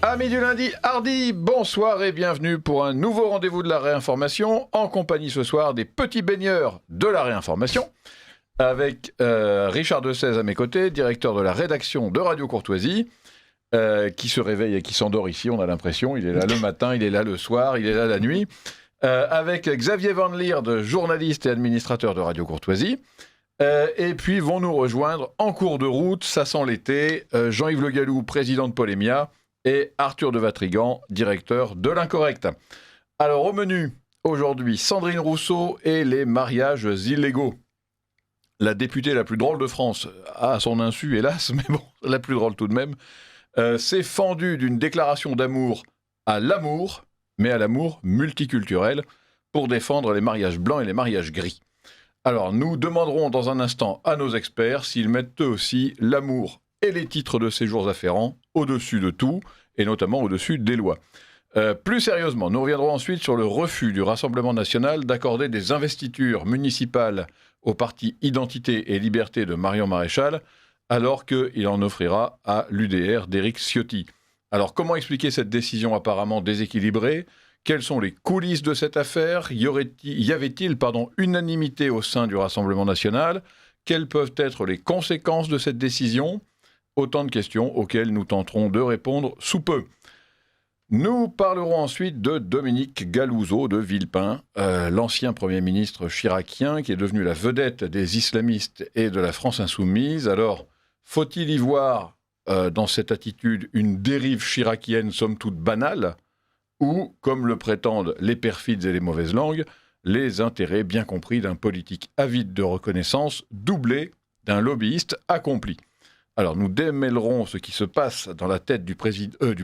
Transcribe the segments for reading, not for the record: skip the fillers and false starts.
Amis du lundi hardi, bonsoir et bienvenue pour un nouveau rendez-vous de la réinformation, en compagnie ce soir des petits baigneurs de la réinformation, avec Richard Dessèze à mes côtés, directeur de la rédaction de Radio Courtoisie, qui se réveille et qui s'endort ici, on a l'impression, il est là le matin, il est là le soir, il est là la nuit, avec Xavier Van Lierde, journaliste et administrateur de Radio Courtoisie, et puis vont nous rejoindre en cours de route, ça sent l'été, Jean-Yves Le Gallou, président de Polémia, et Arthur de Vatrigan, directeur de l'Incorrect. Alors au menu, aujourd'hui, Sandrine Rousseau et les mariages illégaux. La députée la plus drôle de France, à son insu hélas, mais bon, la plus drôle tout de même, s'est fendue d'une déclaration d'amour à l'amour, mais à l'amour multiculturel, pour défendre les mariages blancs et les mariages gris. Alors nous demanderons dans un instant à nos experts s'ils mettent eux aussi l'amour et les titres de séjours afférents au-dessus de tout, et notamment au-dessus des lois. Plus sérieusement, nous reviendrons ensuite sur le refus du Rassemblement national d'accorder des investitures municipales au parti Identité et Liberté de Marion Maréchal, alors qu'il en offrira à l'UDR d'Éric Ciotti. Alors comment expliquer cette décision apparemment déséquilibrée ? Quelles sont les coulisses de cette affaire ? Y avait-il unanimité au sein du Rassemblement national ? Quelles peuvent être les conséquences de cette décision ? Autant de questions auxquelles nous tenterons de répondre sous peu. Nous parlerons ensuite de Dominique Galouzeau de Villepin, l'ancien Premier ministre chiracien qui est devenu la vedette des islamistes et de la France insoumise. Alors, faut-il y voir dans cette attitude une dérive chiracienne somme toute banale ou, comme le prétendent les perfides et les mauvaises langues, les intérêts bien compris d'un politique avide de reconnaissance doublé d'un lobbyiste accompli ? Alors, nous démêlerons ce qui se passe dans la tête du président, il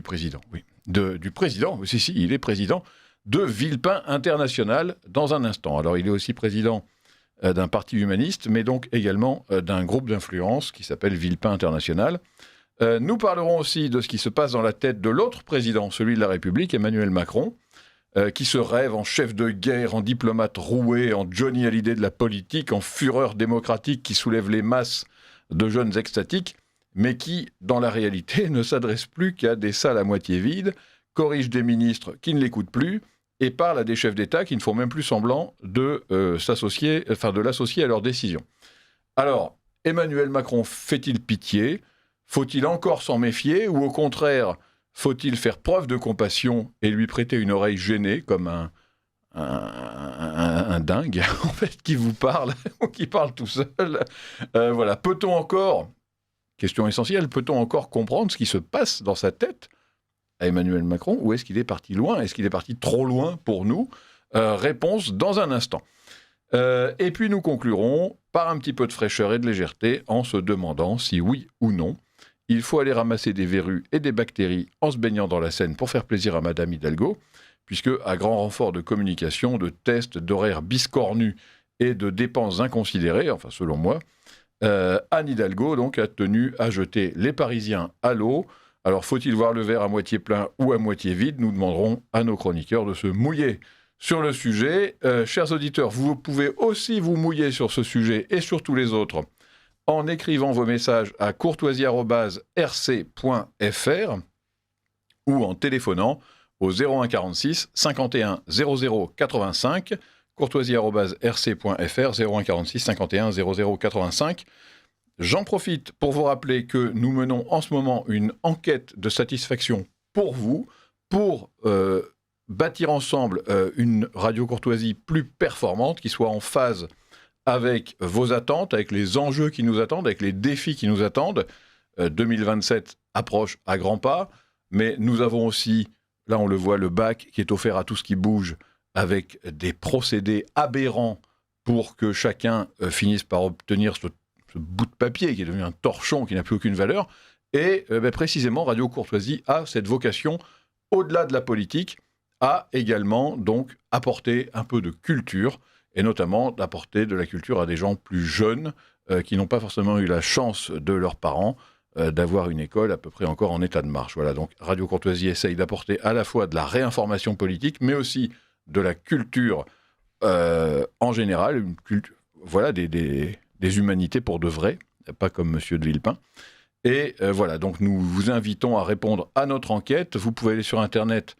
est président de Villepin International dans un instant. Alors, il est aussi président d'un parti humaniste, mais donc également d'un groupe d'influence qui s'appelle Villepin International. Nous parlerons aussi de ce qui se passe dans la tête de l'autre président, celui de la République, Emmanuel Macron, qui se rêve en chef de guerre, en diplomate roué, en Johnny Hallyday de la politique, en fureur démocratique qui soulève les masses de jeunes extatiques, mais qui, dans la réalité, ne s'adresse plus qu'à des salles à moitié vides, corrige des ministres qui ne l'écoutent plus, et parle à des chefs d'État qui ne font même plus semblant de l'associer à leurs décisions. Alors, Emmanuel Macron fait-il pitié ? Faut-il encore s'en méfier ? Ou au contraire, faut-il faire preuve de compassion et lui prêter une oreille gênée, comme un dingue, en fait, qui vous parle, ou qui parle tout seul ? Voilà. Peut-on encore... Question essentielle, peut-on encore comprendre ce qui se passe dans sa tête à Emmanuel Macron, ou est-ce qu'il est parti loin ? Est-ce qu'il est parti trop loin pour nous ? Réponse dans un instant. Et puis nous conclurons par un petit peu de fraîcheur et de légèreté en se demandant si oui ou non, il faut aller ramasser des verrues et des bactéries en se baignant dans la Seine pour faire plaisir à Madame Hidalgo, puisque à grand renfort de communication, de tests, d'horaires biscornus et de dépenses inconsidérées, enfin selon moi, Anne Hidalgo donc a tenu à jeter les Parisiens à l'eau. Alors faut-il voir le verre à moitié plein ou à moitié vide ? Nous demanderons à nos chroniqueurs de se mouiller sur le sujet. Chers auditeurs, vous pouvez aussi vous mouiller sur ce sujet et sur tous les autres en écrivant vos messages à courtoisie@rc.fr ou en téléphonant au 01 46 51 00 85. courtoisie@rc.fr, 01 46 51 00 85. J'en profite pour vous rappeler que nous menons en ce moment une enquête de satisfaction pour vous, pour bâtir ensemble une Radio Courtoisie plus performante, qui soit en phase avec vos attentes, avec les enjeux qui nous attendent, avec les défis qui nous attendent. 2027 approche à grands pas, mais nous avons aussi, là on le voit, le bac qui est offert à tout ce qui bouge, avec des procédés aberrants pour que chacun finisse par obtenir ce bout de papier qui est devenu un torchon qui n'a plus aucune valeur. Et précisément, Radio Courtoisie a cette vocation, au-delà de la politique, à également donc apporter un peu de culture, et notamment d'apporter de la culture à des gens plus jeunes qui n'ont pas forcément eu la chance de leurs parents d'avoir une école à peu près encore en état de marche. Voilà, donc Radio Courtoisie essaye d'apporter à la fois de la réinformation politique, mais aussi de la culture en général, une culture, voilà, des humanités pour de vrai, pas comme Monsieur de Villepin. Et voilà, donc nous vous invitons à répondre à notre enquête. Vous pouvez aller sur Internet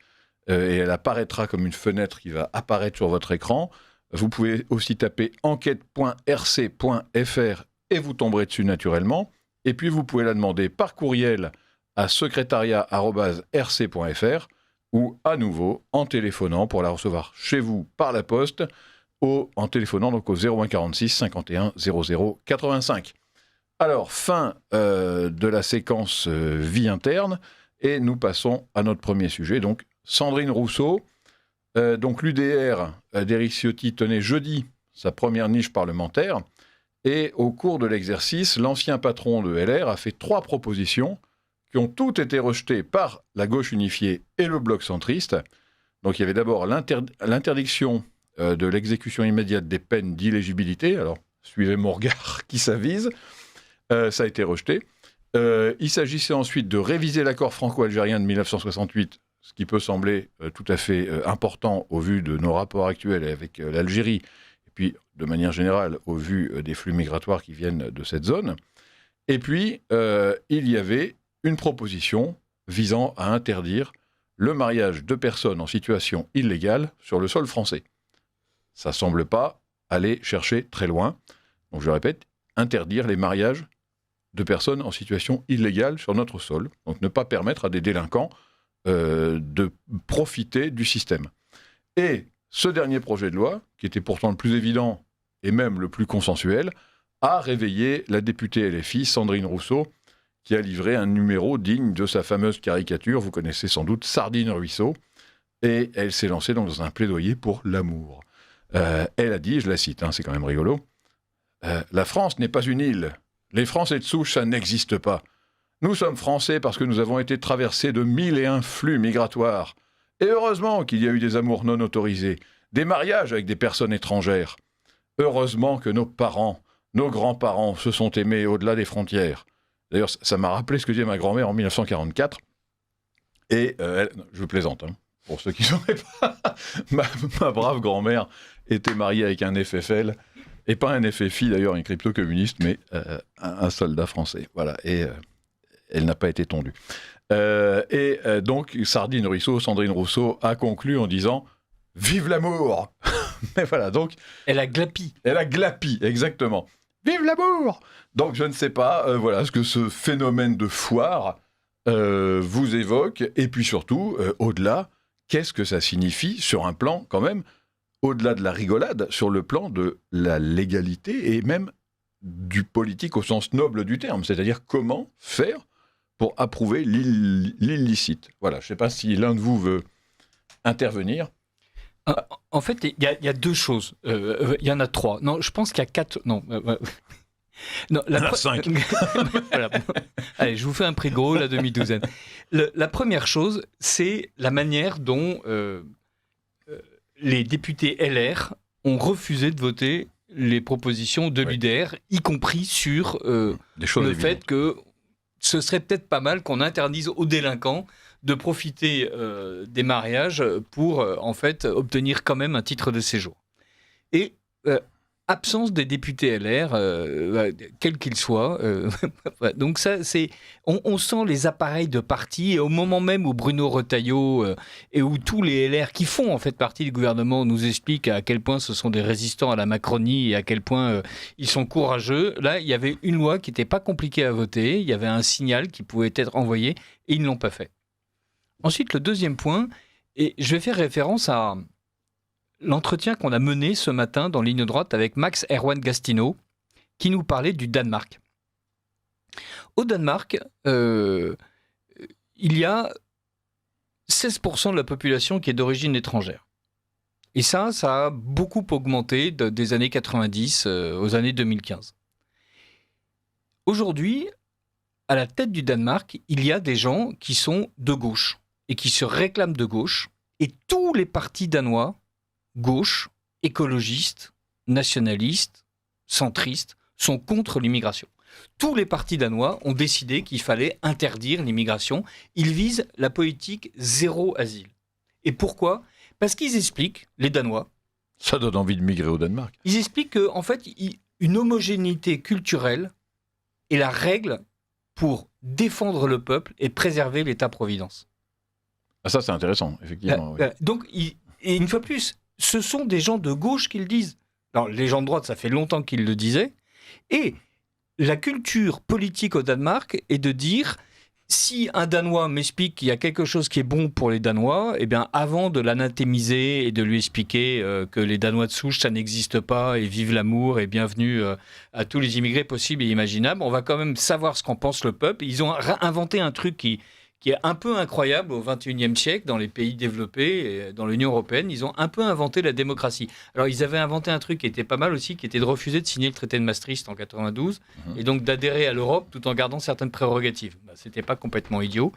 et elle apparaîtra comme une fenêtre qui va apparaître sur votre écran. Vous pouvez aussi taper enquête.rc.fr et vous tomberez dessus naturellement. Et puis vous pouvez la demander par courriel à secrétariat@rc.fr ou à nouveau en téléphonant pour la recevoir chez vous par la poste en téléphonant donc au 01 46 51 00 85. Alors, fin de la séquence vie interne et nous passons à notre premier sujet, donc Sandrine Rousseau. Donc l'UDR d'Éric Ciotti tenait jeudi sa première niche parlementaire et au cours de l'exercice, l'ancien patron de LR a fait 3 propositions qui ont toutes été rejetées par la gauche unifiée et le bloc centriste. Donc il y avait d'abord l'interdiction de l'exécution immédiate des peines d'illégibilité. Alors, suivez mon regard qui s'avise. Ça a été rejeté. Il s'agissait ensuite de réviser l'accord franco-algérien de 1968, ce qui peut sembler tout à fait important au vu de nos rapports actuels avec l'Algérie, et puis de manière générale au vu des flux migratoires qui viennent de cette zone. Et puis, il y avait une proposition visant à interdire le mariage de personnes en situation illégale sur le sol français. Ça ne semble pas aller chercher très loin. Donc je répète, interdire les mariages de personnes en situation illégale sur notre sol. Donc ne pas permettre à des délinquants de profiter du système. Et ce dernier projet de loi, qui était pourtant le plus évident et même le plus consensuel, a réveillé la députée LFI Sandrine Rousseau, qui a livré un numéro digne de sa fameuse caricature, vous connaissez sans doute Sardine Ruisseau, et elle s'est lancée donc dans un plaidoyer pour l'amour. Elle a dit, je la cite, c'est quand même rigolo, « La France n'est pas une île. Les Français de souche, ça n'existe pas. Nous sommes Français parce que nous avons été traversés de 1001 flux migratoires. Et heureusement qu'il y a eu des amours non autorisés, des mariages avec des personnes étrangères. Heureusement que nos parents, nos grands-parents se sont aimés au-delà des frontières. » D'ailleurs, ça m'a rappelé ce que disait ma grand-mère en 1944. Et je plaisante, pour ceux qui ne sauraient pas. ma brave grand-mère était mariée avec un FFL, et pas un FFI d'ailleurs, un crypto-communiste, mais un soldat français. Voilà, et elle n'a pas été tondue. Donc, Sandrine Rousseau a conclu en disant « Vive l'amour !» Mais voilà, donc... Elle a glapi. Elle a glapi, exactement. « Vive l'amour !» Donc, je ne sais pas ce que ce phénomène de foire vous évoque, et puis surtout, au-delà, qu'est-ce que ça signifie sur un plan, quand même, au-delà de la rigolade, sur le plan de la légalité et même du politique au sens noble du terme, c'est-à-dire comment faire pour approuver l'illicite. Voilà, je ne sais pas si l'un de vous veut intervenir. En fait, il y a 2 choses. Il y en a 3. Non, je pense qu'il y a 4... Non, non, il y en a 5. Voilà. Allez, je vous fais un prix gros, la demi-douzaine. La première chose, c'est la manière dont les députés LR ont refusé de voter les propositions de l'UDR, y compris sur le fait que ce serait peut-être pas mal qu'on interdise aux délinquants de profiter des mariages pour en fait obtenir quand même un titre de séjour. Et absence des députés LR, quels qu'ils soient. Donc ça, on sent les appareils de parti, et au moment même où Bruno Retailleau et où tous les LR qui font en fait partie du gouvernement nous expliquent à quel point ce sont des résistants à la Macronie et à quel point ils sont courageux, là il y avait une loi qui n'était pas compliquée à voter, il y avait un signal qui pouvait être envoyé et ils ne l'ont pas fait. Ensuite, le deuxième point, et je vais faire référence à l'entretien qu'on a mené ce matin dans Ligne droite avec Max Erwan Gastineau, qui nous parlait du Danemark. Au Danemark, il y a 16% de la population qui est d'origine étrangère. Et ça a beaucoup augmenté des années 90 aux années 2015. Aujourd'hui, à la tête du Danemark, il y a des gens qui sont de gauche et qui se réclament de gauche. Et tous les partis danois, gauche, écologistes, nationalistes, centristes, sont contre l'immigration. Tous les partis danois ont décidé qu'il fallait interdire l'immigration. Ils visent la politique zéro asile. Et pourquoi ? Parce qu'ils expliquent, les Danois... Ça donne envie de migrer au Danemark. Ils expliquent qu'en fait, une homogénéité culturelle est la règle pour défendre le peuple et préserver l'État-providence. Ah, ça, c'est intéressant, effectivement. Oui. Donc, et une fois plus, ce sont des gens de gauche qui le disent. Alors, les gens de droite, ça fait longtemps qu'ils le disaient. Et la culture politique au Danemark est de dire, si un Danois m'explique qu'il y a quelque chose qui est bon pour les Danois, eh bien, avant de l'anathémiser et de lui expliquer que les Danois de souche, ça n'existe pas, et vive l'amour, et bienvenue à tous les immigrés possibles et imaginables, on va quand même savoir ce qu'en pense le peuple. Ils ont inventé un truc qui est un peu incroyable au XXIe siècle, dans les pays développés, et dans l'Union européenne, ils ont un peu inventé la démocratie. Alors, ils avaient inventé un truc qui était pas mal aussi, qui était de refuser de signer le traité de Maastricht en 92, et donc d'adhérer à l'Europe tout en gardant certaines prérogatives. C'était pas complètement idiot.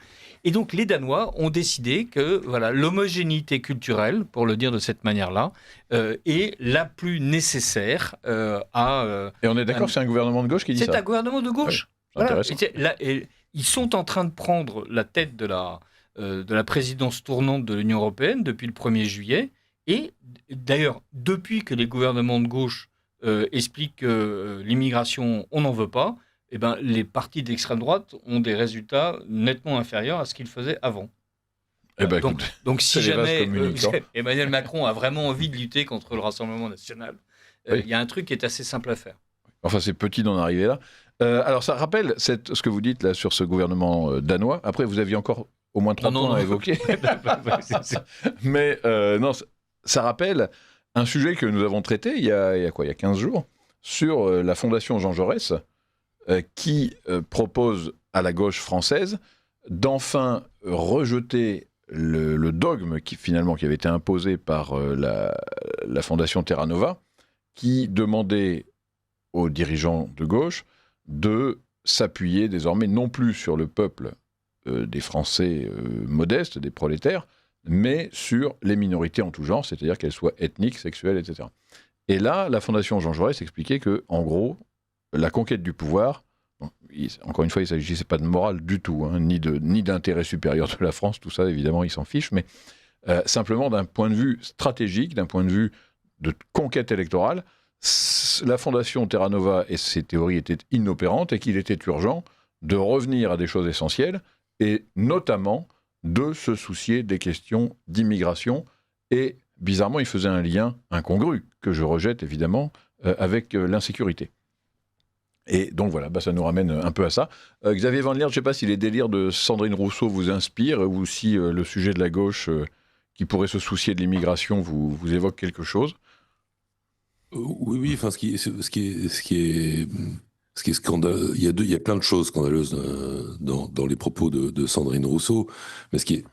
Et donc, les Danois ont décidé que voilà, l'homogénéité culturelle, pour le dire de cette manière-là, est la plus nécessaire à... Et on est d'accord, c'est un gouvernement de gauche qui dit ça. C'est un gouvernement de gauche. Ouais, voilà. Intéressant. Ils sont en train de prendre la tête de la présidence tournante de l'Union européenne depuis le 1er juillet. Et d'ailleurs, depuis que les gouvernements de gauche expliquent que l'immigration, on n'en veut pas, eh ben, les partis d'extrême droite ont des résultats nettement inférieurs à ce qu'ils faisaient avant. Donc si jamais Emmanuel Macron a vraiment envie de lutter contre le Rassemblement national, il y a un truc qui est assez simple à faire. Enfin, c'est petit d'en arriver là. Alors, ça rappelle ce que vous dites là sur ce gouvernement danois. Après, vous aviez encore au moins 3 points à évoquer. Mais non, ça rappelle un sujet que nous avons traité il y a 15 jours sur la Fondation Jean Jaurès qui propose à la gauche française d'enfin rejeter le dogme qui avait été imposé par la Fondation Terra Nova qui demandait aux dirigeants de gauche de s'appuyer désormais non plus sur le peuple des Français modestes, des prolétaires, mais sur les minorités en tout genre, c'est-à-dire qu'elles soient ethniques, sexuelles, etc. Et là, la Fondation Jean Jaurès expliquait que, en gros, la conquête du pouvoir, encore une fois, il ne s'agissait pas de morale du tout, hein, ni d'intérêt supérieur de la France, tout ça, évidemment, ils s'en fichent, mais simplement d'un point de vue stratégique, d'un point de vue de conquête électorale, la Fondation Terra Nova et ses théories étaient inopérantes et qu'il était urgent de revenir à des choses essentielles et notamment de se soucier des questions d'immigration. Et bizarrement, il faisait un lien incongru, que je rejette évidemment, avec l'insécurité. Et donc voilà, ça nous ramène un peu à ça. Xavier Van Lierde, je ne sais pas si les délires de Sandrine Rousseau vous inspirent ou si le sujet de la gauche qui pourrait se soucier de l'immigration vous évoque quelque chose. Oui, enfin, ce qui est scandaleux, il y a plein de choses scandaleuses dans les propos de Sandrine Rousseau, mais ce qui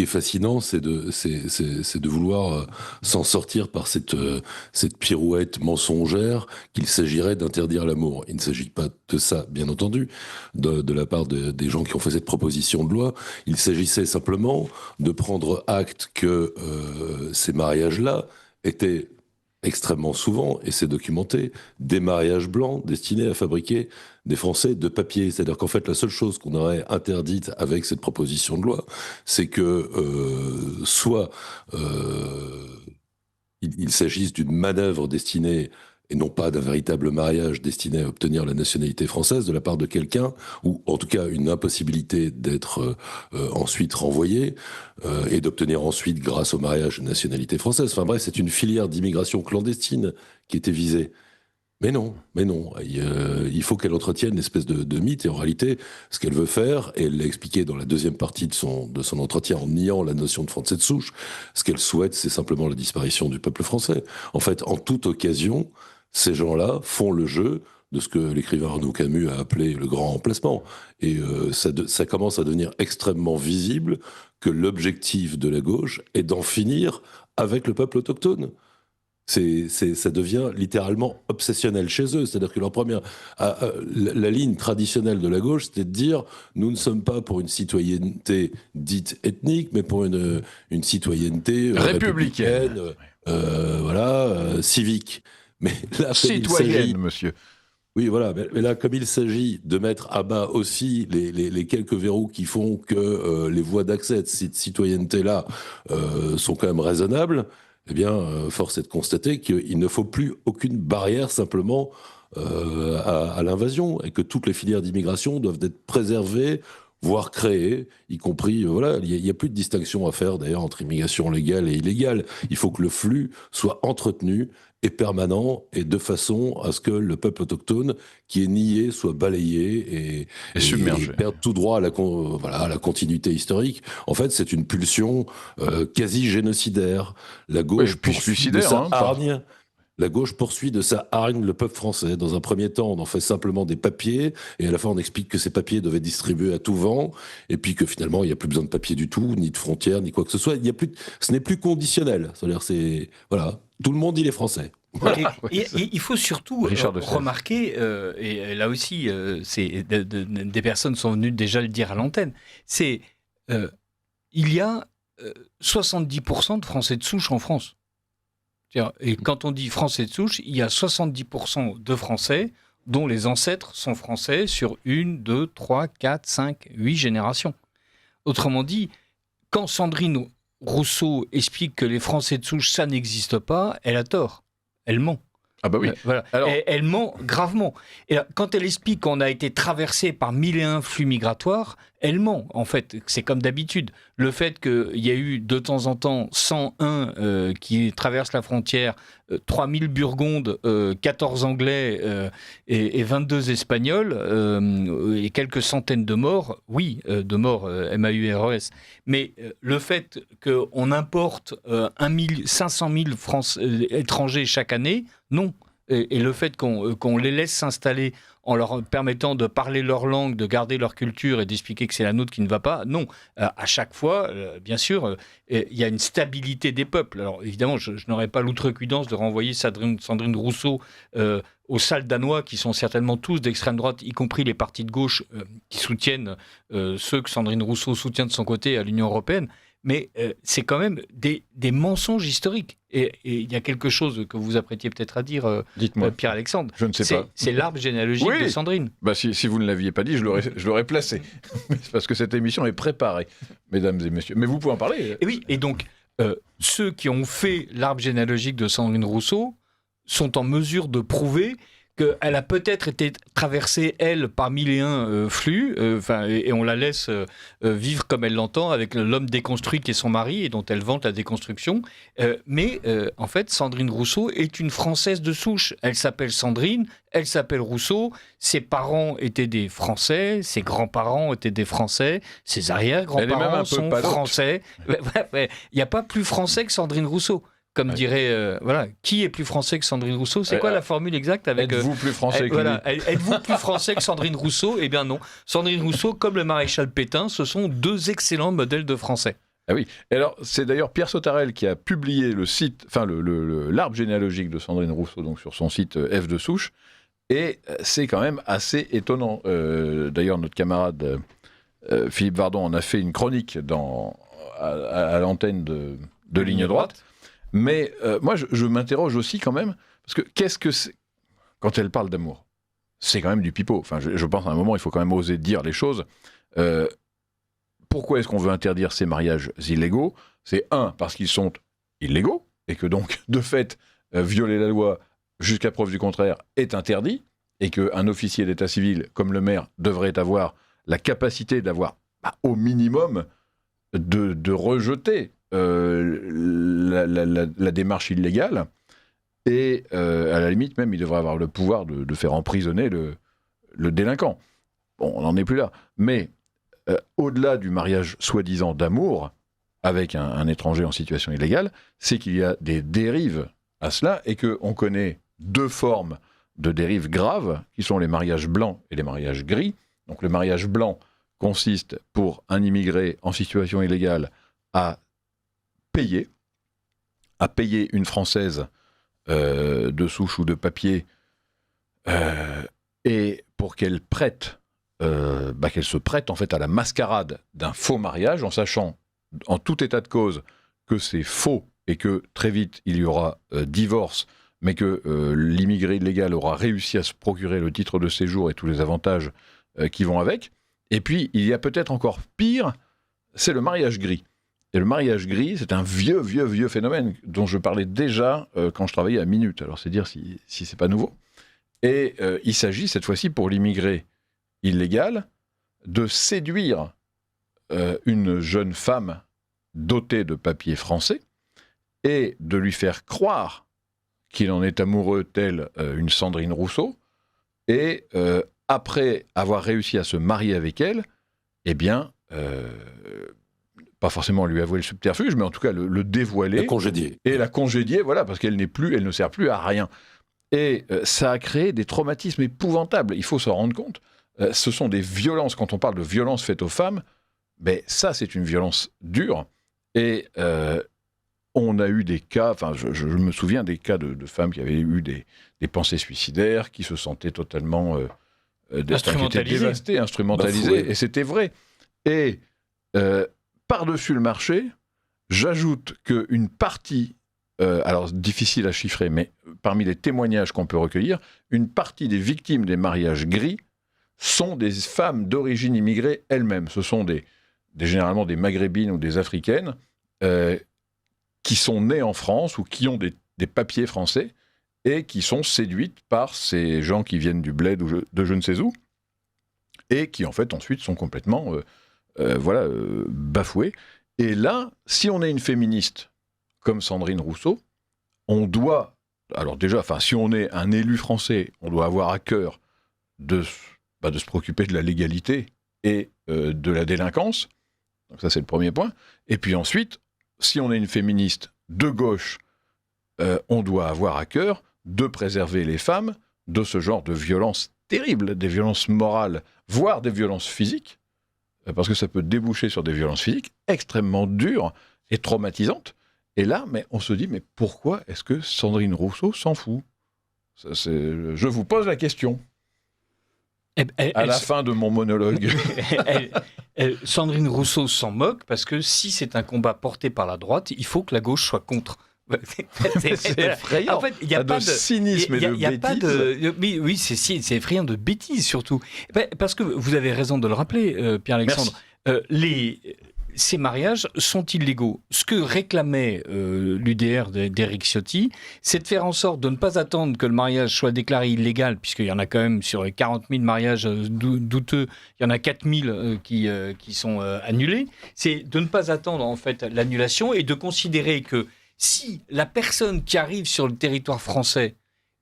est fascinant, c'est de vouloir s'en sortir par cette pirouette mensongère qu'il s'agirait d'interdire l'amour. Il ne s'agit pas de ça, bien entendu, de la part des gens qui ont fait cette proposition de loi. Il s'agissait simplement de prendre acte que ces mariages-là étaient extrêmement souvent, et c'est documenté, des mariages blancs destinés à fabriquer des Français de papier. C'est-à-dire qu'en fait, la seule chose qu'on aurait interdite avec cette proposition de loi, c'est que soit il s'agisse d'une manœuvre destinée, et non pas d'un véritable mariage destiné à obtenir la nationalité française de la part de quelqu'un, ou en tout cas une impossibilité d'être ensuite renvoyé, et d'obtenir ensuite, grâce au mariage, une nationalité française. Enfin bref, c'est une filière d'immigration clandestine qui était visée. Mais non, il faut qu'elle entretienne une espèce de mythe, et en réalité, ce qu'elle veut faire, et elle l'a expliqué dans la deuxième partie de son entretien en niant la notion de Français de souche, ce qu'elle souhaite, c'est simplement la disparition du peuple français. En fait, en toute occasion, ces gens-là font le jeu de ce que l'écrivain Arnaud Camus a appelé le grand remplacement. Et ça commence à devenir extrêmement visible que l'objectif de la gauche est d'en finir avec le peuple autochtone. Ça devient littéralement obsessionnel chez eux. C'est-à-dire que la ligne traditionnelle de la gauche, c'était de dire nous ne sommes pas pour une citoyenneté dite ethnique, mais pour une citoyenneté républicaine, civique. Mais là, citoyenne, monsieur. Oui, voilà. Mais là, comme il s'agit de mettre à bas aussi les quelques verrous qui font que les voies d'accès de cette citoyenneté-là sont quand même raisonnables, eh bien, force est de constater qu'il ne faut plus aucune barrière simplement à l'invasion, et que toutes les filières d'immigration doivent être préservées, voire créées, y compris, voilà, il n'y a plus de distinction à faire d'ailleurs entre immigration légale et illégale. Il faut que le flux soit entretenu et permanent, et de façon à ce que le peuple autochtone qui est nié soit balayé et submergé. Et perde tout droit à la continuité historique. En fait, c'est une pulsion quasi génocidaire. La gauche poursuit de sa hargne. La gauche poursuit de sa hargne le peuple français. Dans un premier temps, on en fait simplement des papiers, et à la fin, on explique que ces papiers devaient être distribués à tout vent, et puis que finalement, il n'y a plus besoin de papiers du tout, ni de frontières, ni quoi que ce soit. Ce n'est plus conditionnel. C'est-à-dire, voilà, tout le monde, il est français. Voilà. Et il faut surtout remarquer, et là aussi, des personnes sont venues déjà le dire à l'antenne, il y a 70% de Français de souche en France. Et quand on dit Français de souche, il y a 70% de Français dont les ancêtres sont français sur 1, 2, 3, 4, 5, 8 générations. Autrement dit, quand Sandrine Rousseau explique que les Français de souche, ça n'existe pas, elle a tort. Elle ment. Ah bah oui. Voilà. Alors... Elle ment gravement. Et quand elle explique qu'on a été traversé par 1001 flux migratoires, elle ment. En fait, c'est comme d'habitude. Le fait qu'il y a eu de temps en temps 101 qui traversent la frontière, 3000 Burgondes, 14 Anglais et 22 Espagnols, et quelques centaines de morts, oui, de morts MAURES. Mais le fait qu'on importe 500 000 étrangers chaque année, non. Et le fait qu'on les laisse s'installer en leur permettant de parler leur langue, de garder leur culture et d'expliquer que c'est la nôtre qui ne va pas, non. À chaque fois, bien sûr, il y a une stabilité des peuples. Alors évidemment, je n'aurais pas l'outrecuidance de renvoyer Sandrine Rousseau aux salles danois, qui sont certainement tous d'extrême droite, y compris les partis de gauche qui soutiennent ceux que Sandrine Rousseau soutient de son côté à l'Union européenne. Mais c'est quand même des mensonges historiques. Et il y a quelque chose que vous apprêtiez peut-être à dire, Pierre-Alexandre. Je ne sais pas. C'est l'arbre généalogique de Sandrine. Bah, si vous ne l'aviez pas dit, je l'aurais placé. C'est parce que cette émission est préparée, mesdames et messieurs. Mais vous pouvez en parler. Et oui, et donc, ceux qui ont fait l'arbre généalogique de Sandrine Rousseau sont en mesure de prouver qu'elle a peut-être été traversée, elle, par 1001 flux, et on la laisse vivre comme elle l'entend, avec l'homme déconstruit qui est son mari, et dont elle vante la déconstruction. Mais en fait, Sandrine Rousseau est une Française de souche. Elle s'appelle Sandrine, elle s'appelle Rousseau, ses parents étaient des Français, ses grands-parents étaient des Français, ses arrière-grands-parents sont français. Il n'y a pas plus français que Sandrine Rousseau. Comme dirait, qui est plus français que Sandrine Rousseau ? C'est quoi la formule exacte avec, êtes-vous plus français que lui ? Êtes-vous plus français que Sandrine Rousseau ? Eh bien non. Sandrine Rousseau, comme le maréchal Pétain, ce sont deux excellents modèles de français. Ah oui. Alors, c'est d'ailleurs Pierre Sautarel qui a publié l'arbre généalogique de Sandrine Rousseau, donc sur son site F de Souche, et c'est quand même assez étonnant. D'ailleurs, notre camarade Philippe Vardon en a fait une chronique à l'antenne de Ligne Droite. Mais moi, je m'interroge aussi quand même, parce que qu'est-ce que c'est quand elle parle d'amour ? C'est quand même du pipeau. Enfin, je pense à un moment, il faut quand même oser dire les choses. Pourquoi est-ce qu'on veut interdire ces mariages illégaux ? C'est parce qu'ils sont illégaux, et que donc, de fait, violer la loi jusqu'à preuve du contraire est interdit, et qu'un officier d'état civil, comme le maire, devrait avoir la capacité d'avoir, au minimum, de rejeter la démarche illégale, et à la limite même il devrait avoir le pouvoir de faire emprisonner le délinquant. Bon, on n'en est plus là, mais au-delà du mariage soi-disant d'amour avec un étranger en situation illégale, c'est qu'il y a des dérives à cela, et qu'on connaît deux formes de dérives graves qui sont les mariages blancs et les mariages gris. Donc le mariage blanc consiste pour un immigré en situation illégale à payer une Française de souche ou de papier, et pour qu'elle qu'elle se prête en fait à la mascarade d'un faux mariage, en sachant en tout état de cause que c'est faux et que très vite il y aura divorce, mais que l'immigré illégal aura réussi à se procurer le titre de séjour et tous les avantages qui vont avec. Et puis il y a peut-être encore pire, c'est le mariage gris. Et le mariage gris, c'est un vieux phénomène dont je parlais déjà quand je travaillais à Minute. Alors c'est dire si c'est pas nouveau. Et il s'agit cette fois-ci pour l'immigré illégal de séduire une jeune femme dotée de papiers français et de lui faire croire qu'il en est amoureux telle une Sandrine Rousseau, et après avoir réussi à se marier avec elle, eh bien, pas forcément lui avouer le subterfuge, mais en tout cas le dévoiler. La congédier. Et la congédier, voilà, parce qu'elle ne sert plus à rien. Et ça a créé des traumatismes épouvantables, il faut s'en rendre compte. Ce sont des violences, quand on parle de violences faites aux femmes, ben ça c'est une violence dure. Et on a eu des cas, enfin je me souviens des cas de femmes qui avaient eu des pensées suicidaires, qui se sentaient totalement dévastées, instrumentalisées, et c'était vrai. Et par-dessus le marché, j'ajoute qu'une partie, alors difficile à chiffrer, mais parmi les témoignages qu'on peut recueillir, une partie des victimes des mariages gris sont des femmes d'origine immigrée elles-mêmes. Ce sont généralement des maghrébines ou des africaines qui sont nées en France ou qui ont des papiers français et qui sont séduites par ces gens qui viennent du bled ou de je ne sais où, et qui en fait ensuite sont complètement bafouées. Et là, si on est une féministe comme Sandrine Rousseau, on doit, alors déjà, si on est un élu français, on doit avoir à cœur de se préoccuper de la légalité et de la délinquance. Donc ça, c'est le premier point. Et puis ensuite, si on est une féministe de gauche, on doit avoir à cœur de préserver les femmes de ce genre de violences terribles, des violences morales, voire des violences physiques, parce que ça peut déboucher sur des violences physiques extrêmement dures et traumatisantes. Et là, on se dit, mais pourquoi est-ce que Sandrine Rousseau s'en fout ? Je vous pose la question. À la fin de mon monologue. Sandrine Rousseau s'en moque parce que si c'est un combat porté par la droite, il faut que la gauche soit contre. C'est effrayant. En fait, il n'y a pas de cynisme et de bêtise. Oui, c'est effrayant de bêtise surtout. Parce que vous avez raison de le rappeler, Pierre-Alexandre. Ces mariages sont illégaux. Ce que réclamait l'UDR d'Éric Ciotti, c'est de faire en sorte de ne pas attendre que le mariage soit déclaré illégal, puisqu'il y en a quand même sur les 40 000 mariages douteux, il y en a 4 000 qui sont annulés. C'est de ne pas attendre en fait l'annulation et de considérer que si la personne qui arrive sur le territoire français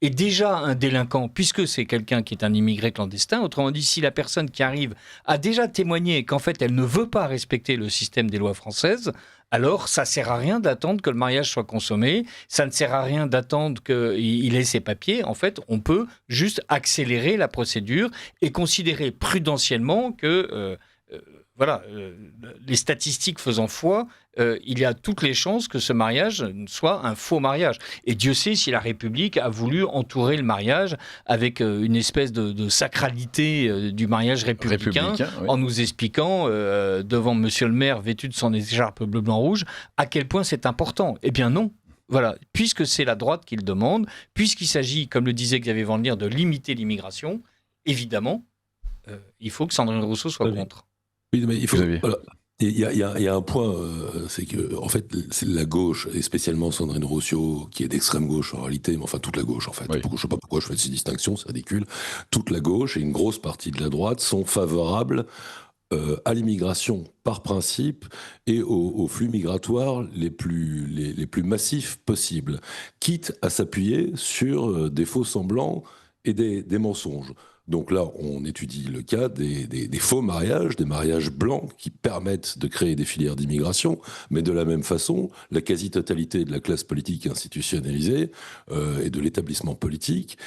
est déjà un délinquant, puisque c'est quelqu'un qui est un immigré clandestin. Autrement dit, si la personne qui arrive a déjà témoigné qu'en fait, elle ne veut pas respecter le système des lois françaises, alors ça ne sert à rien d'attendre que le mariage soit consommé, ça ne sert à rien d'attendre qu'il ait ses papiers. En fait, on peut juste accélérer la procédure et considérer prudentiellement que... les statistiques faisant foi, il y a toutes les chances que ce mariage soit un faux mariage. Et Dieu sait si la République a voulu entourer le mariage avec une espèce de sacralité du mariage républicain oui. En nous expliquant, devant monsieur le maire vêtu de son écharpe bleu, blanc, rouge, à quel point c'est important. Eh bien non. Voilà, puisque c'est la droite qui le demande, puisqu'il s'agit, comme le disait Xavier Vandelire, de limiter l'immigration, évidemment, il faut que Sandrine Rousseau soit contre. Oui, mais il y a un point, c'est que en fait, c'est la gauche, et spécialement Sandrine Rousseau, qui est d'extrême gauche en réalité, mais enfin toute la gauche en fait. Oui. Je ne sais pas pourquoi je fais ces distinctions, c'est ridicule. Toute la gauche et une grosse partie de la droite sont favorables à l'immigration par principe et aux flux migratoires les plus massifs possibles, quitte à s'appuyer sur des faux semblants et des mensonges. Donc là, on étudie le cas des faux mariages, des mariages blancs qui permettent de créer des filières d'immigration, mais de la même façon, la quasi-totalité de la classe politique institutionnalisée et de l'établissement politique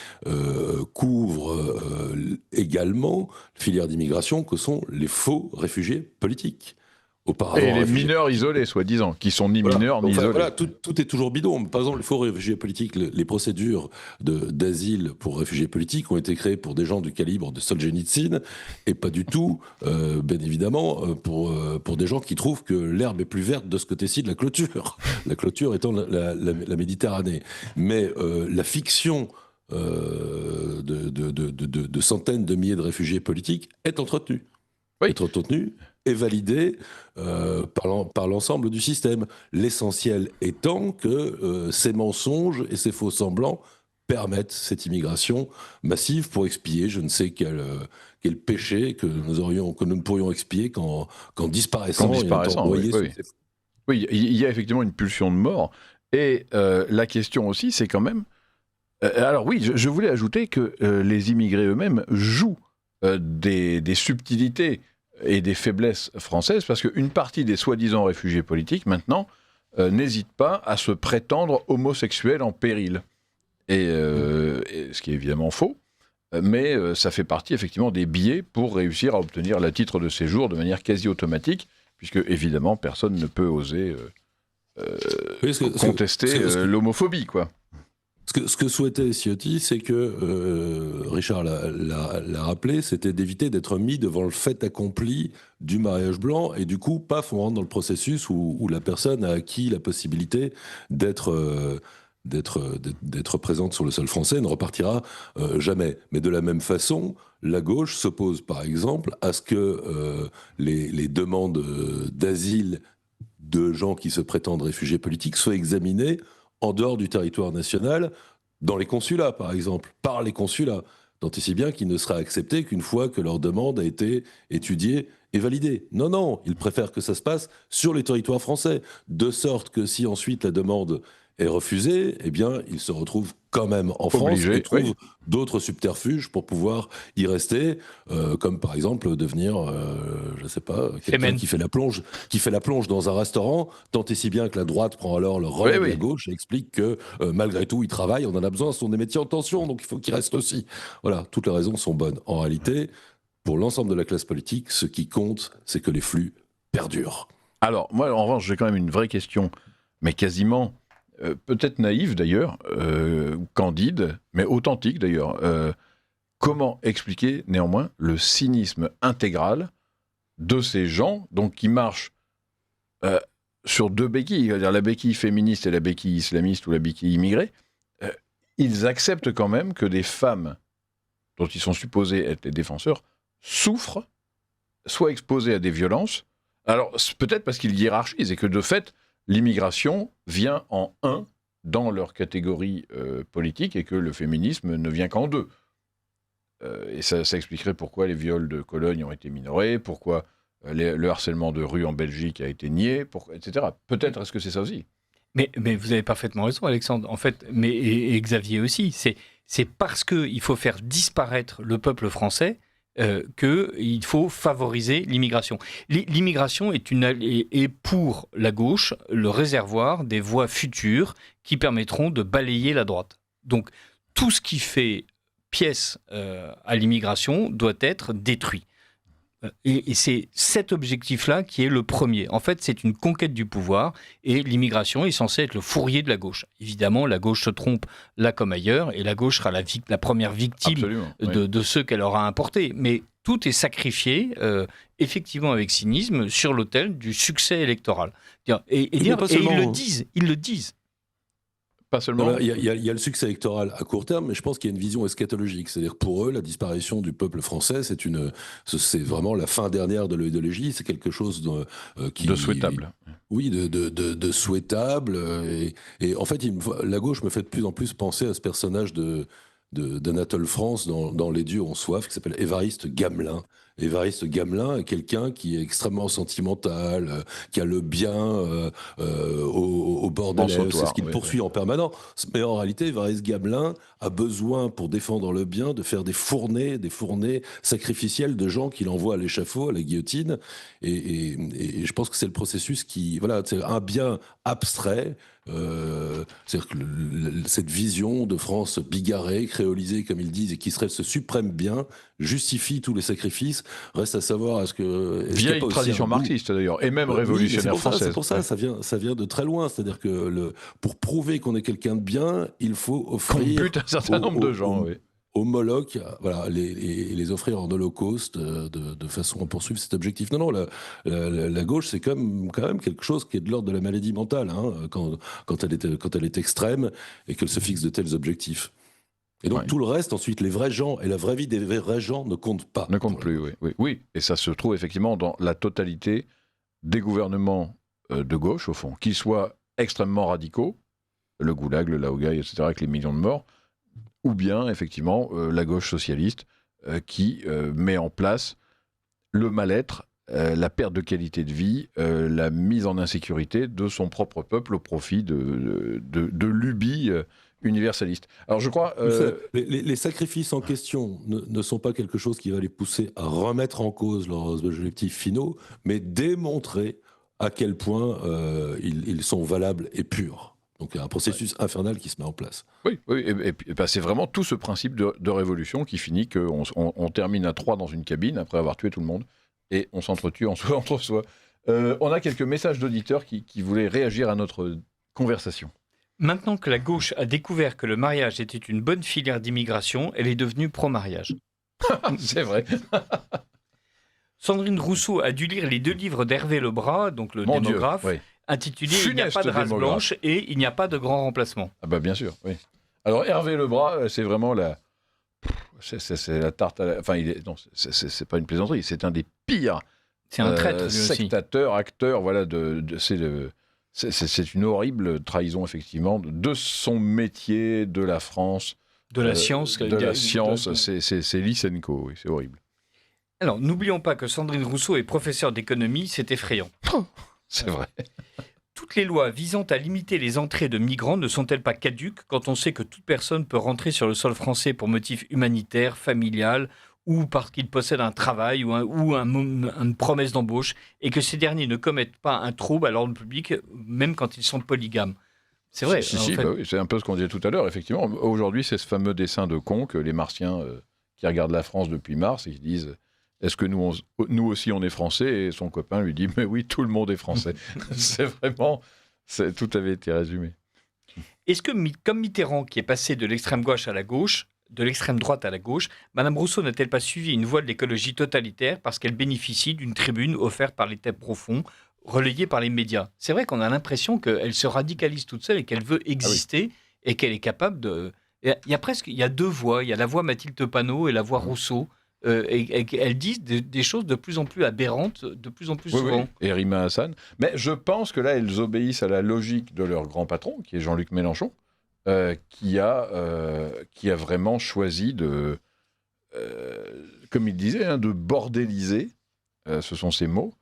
couvre également les filières d'immigration que sont les faux réfugiés politiques. Et les mineurs isolés, soi-disant, qui sont ni mineurs ni isolés. Voilà, tout est toujours bidon. Par exemple, les faux réfugiés politiques, les procédures d'asile pour réfugiés politiques ont été créées pour des gens du calibre de Solzhenitsyn et pas du tout, bien évidemment, pour des gens qui trouvent que l'herbe est plus verte de ce côté-ci de la clôture. La clôture étant la Méditerranée. Mais la fiction de centaines de milliers de réfugiés politiques est entretenue. Oui. Être entretenu et validé par l'ensemble du système. L'essentiel étant que ces mensonges et ces faux semblants permettent cette immigration massive pour expier je ne sais quel péché que nous ne pourrions expier qu'en disparaissant et en étant noyés sous ces... Oui, il y a effectivement une pulsion de mort. Et la question aussi, c'est quand même... alors oui, je voulais ajouter que les immigrés eux-mêmes jouent des subtilités et des faiblesses françaises, parce qu'une partie des soi-disant réfugiés politiques, maintenant, n'hésite pas à se prétendre homosexuels en péril. Et ce qui est évidemment faux, mais ça fait partie effectivement des biais pour réussir à obtenir le titre de séjour de manière quasi automatique, puisque évidemment personne ne peut oser contester l'homophobie, quoi. Ce que souhaitait Ciotti, c'est que, Richard l'a rappelé, c'était d'éviter d'être mis devant le fait accompli du mariage blanc, et du coup, paf, on rentre dans le processus où la personne a acquis la possibilité d'être présente sur le sol français, ne repartira jamais. Mais de la même façon, la gauche s'oppose par exemple à ce que les demandes d'asile de gens qui se prétendent réfugiés politiques soient examinées en dehors du territoire national, dans les consulats par exemple, par les consulats, tant et si bien qu'ils ne seraient acceptés qu'une fois que leur demande a été étudiée et validée. Non, ils préfèrent que ça se passe sur les territoires français, de sorte que si ensuite la demande est refusé, eh bien, il se retrouve quand même en France et trouve d'autres subterfuges pour pouvoir y rester, comme par exemple devenir, je ne sais pas, quelqu'un qui fait la plonge dans un restaurant, tant et si bien que la droite prend alors le relais de la gauche et explique que malgré tout, il travaille, on en a besoin, ce sont des métiers en tension, donc il faut qu'il reste aussi. Voilà, toutes les raisons sont bonnes. En réalité, pour l'ensemble de la classe politique, ce qui compte, c'est que les flux perdurent. Alors, moi, en revanche, j'ai quand même une vraie question, mais quasiment... peut-être naïve d'ailleurs, candide, mais authentique d'ailleurs. Comment expliquer néanmoins le cynisme intégral de ces gens donc, qui marchent sur deux béquilles, c'est-à-dire la béquille féministe et la béquille islamiste ou la béquille immigrée. Ils acceptent quand même que des femmes dont ils sont supposés être les défenseurs souffrent, soient exposées à des violences. Alors peut-être parce qu'ils hiérarchisent et que de fait l'immigration vient en un dans leur catégorie politique et que le féminisme ne vient qu'en deux. Et ça expliquerait pourquoi les viols de Cologne ont été minorés, pourquoi le harcèlement de rue en Belgique a été nié, etc. Peut-être est-ce que c'est ça aussi ? Mais vous avez parfaitement raison, Alexandre. En fait, et Xavier aussi, c'est parce qu'il faut faire disparaître le peuple français qu'il faut favoriser l'immigration. L'immigration est pour la gauche le réservoir des voies futures qui permettront de balayer la droite. Donc tout ce qui fait pièce à l'immigration doit être détruit. Et c'est cet objectif-là qui est le premier. En fait, c'est une conquête du pouvoir et l'immigration est censée être le fourrier de la gauche. Évidemment, la gauche se trompe là comme ailleurs et la gauche sera la première victime de ceux qu'elle aura importés. Mais tout est sacrifié, effectivement avec cynisme, sur l'autel du succès électoral. Et ils le disent. Pas seulement. Il y a le succès électoral à court terme, mais je pense qu'il y a une vision eschatologique. C'est-à-dire que pour eux, la disparition du peuple français, c'est vraiment la fin dernière de l'idéologie. C'est quelque chose de souhaitable. Oui, de souhaitable. Et en fait, la gauche me fait de plus en plus penser à ce personnage d'Anatole France dans Les dieux ont soif, qui s'appelle Évariste Gamelin. Évariste Gamelin est quelqu'un qui est extrêmement sentimental, qui a le bien au bord de l'Ève, c'est ce qu'il poursuit en permanence. Mais en réalité, Évariste Gamelin a besoin, pour défendre le bien, de faire des fournées sacrificielles de gens qu'il envoie à l'échafaud, à la guillotine. Et je pense que c'est le processus c'est un bien abstrait. C'est-à-dire que cette vision de France bigarrée, créolisée comme ils disent, et qui serait ce suprême bien, justifie tous les sacrifices. Reste à savoir vieille tradition marxiste d'ailleurs, et même révolutionnaire française. C'est pour ça, ça vient de très loin. C'est-à-dire que pour prouver qu'on est quelqu'un de bien, il faut offrir... Qu'on bute un certain nombre de gens, aux Molochs, les offrir en holocauste de façon à poursuivre cet objectif. Non, la gauche, c'est quand même quelque chose qui est de l'ordre de la maladie mentale, quand elle est extrême et qu'elle se fixe de tels objectifs. Et donc tout le reste, ensuite, les vrais gens et la vraie vie des vrais gens ne comptent pas. Ne comptent plus, oui. Et ça se trouve effectivement dans la totalité des gouvernements de gauche, au fond, qu'ils soient extrêmement radicaux, le goulag, le laogai, etc., avec les millions de morts, ou bien effectivement la gauche socialiste qui met en place le mal-être, la perte de qualité de vie, la mise en insécurité de son propre peuple au profit de lubies universalistes. Alors je crois... Les sacrifices en question ne sont pas quelque chose qui va les pousser à remettre en cause leurs objectifs finaux, mais démontrer à quel point ils sont valables et purs. Donc il y a un processus infernal qui se met en place. Oui, et c'est vraiment tout ce principe de révolution qui finit qu'on termine à 3 dans une cabine après avoir tué tout le monde et on s'entretue entre soi. On a quelques messages d'auditeurs qui voulaient réagir à notre conversation. Maintenant que la gauche a découvert que le mariage était une bonne filière d'immigration, elle est devenue pro-mariage. C'est vrai. Sandrine Rousseau a dû lire les 2 livres d'Hervé Lebras, donc le démographe, Dieu, oui. Intitulé « Il n'y a pas de race blanche et il n'y a pas de grand remplacement ». Ah bah bien sûr, oui. Alors Hervé Lebras, c'est vraiment c'est la tarte à la... Enfin, non, c'est pas une plaisanterie, c'est un des pires c'est un traître, sectateurs, acteurs, voilà, c'est une horrible trahison, effectivement, de son métier, de la France. De la science. De la science, c'est Lysenko, oui, c'est horrible. Alors, n'oublions pas que Sandrine Rousseau est professeure d'économie, c'est effrayant. C'est vrai. Toutes les lois visant à limiter les entrées de migrants ne sont-elles pas caduques quand on sait que toute personne peut rentrer sur le sol français pour motif humanitaire, familial ou parce qu'il possède un travail ou une promesse d'embauche et que ces derniers ne commettent pas un trouble à l'ordre public même quand ils sont polygames? C'est vrai. Bah oui, c'est un peu ce qu'on disait tout à l'heure, effectivement. Aujourd'hui, c'est ce fameux dessin de con que les Martiens qui regardent la France depuis mars et qui disent... Est-ce que nous aussi on est français? Et son copain lui dit, mais oui, tout le monde est français. C'est vraiment, tout avait été résumé. Est-ce que, comme Mitterrand, qui est passé de l'extrême gauche à la gauche, de l'extrême droite à la gauche, Madame Rousseau n'a-t-elle pas suivi une voie de l'écologie totalitaire parce qu'elle bénéficie d'une tribune offerte par les thèmes profonds, relayée par les médias? C'est vrai qu'on a l'impression qu'elle se radicalise toute seule et qu'elle veut exister et qu'elle est capable de... Il y a 2 voix, il y a la voix Mathilde Panot et la voix Rousseau. Et elles disent des choses de plus en plus aberrantes, de plus en plus souvent. Oui. Et Rima Hassan. Mais je pense que là, elles obéissent à la logique de leur grand patron, qui est Jean-Luc Mélenchon, qui a vraiment choisi de, comme il disait, de bordéliser, ce sont ses mots,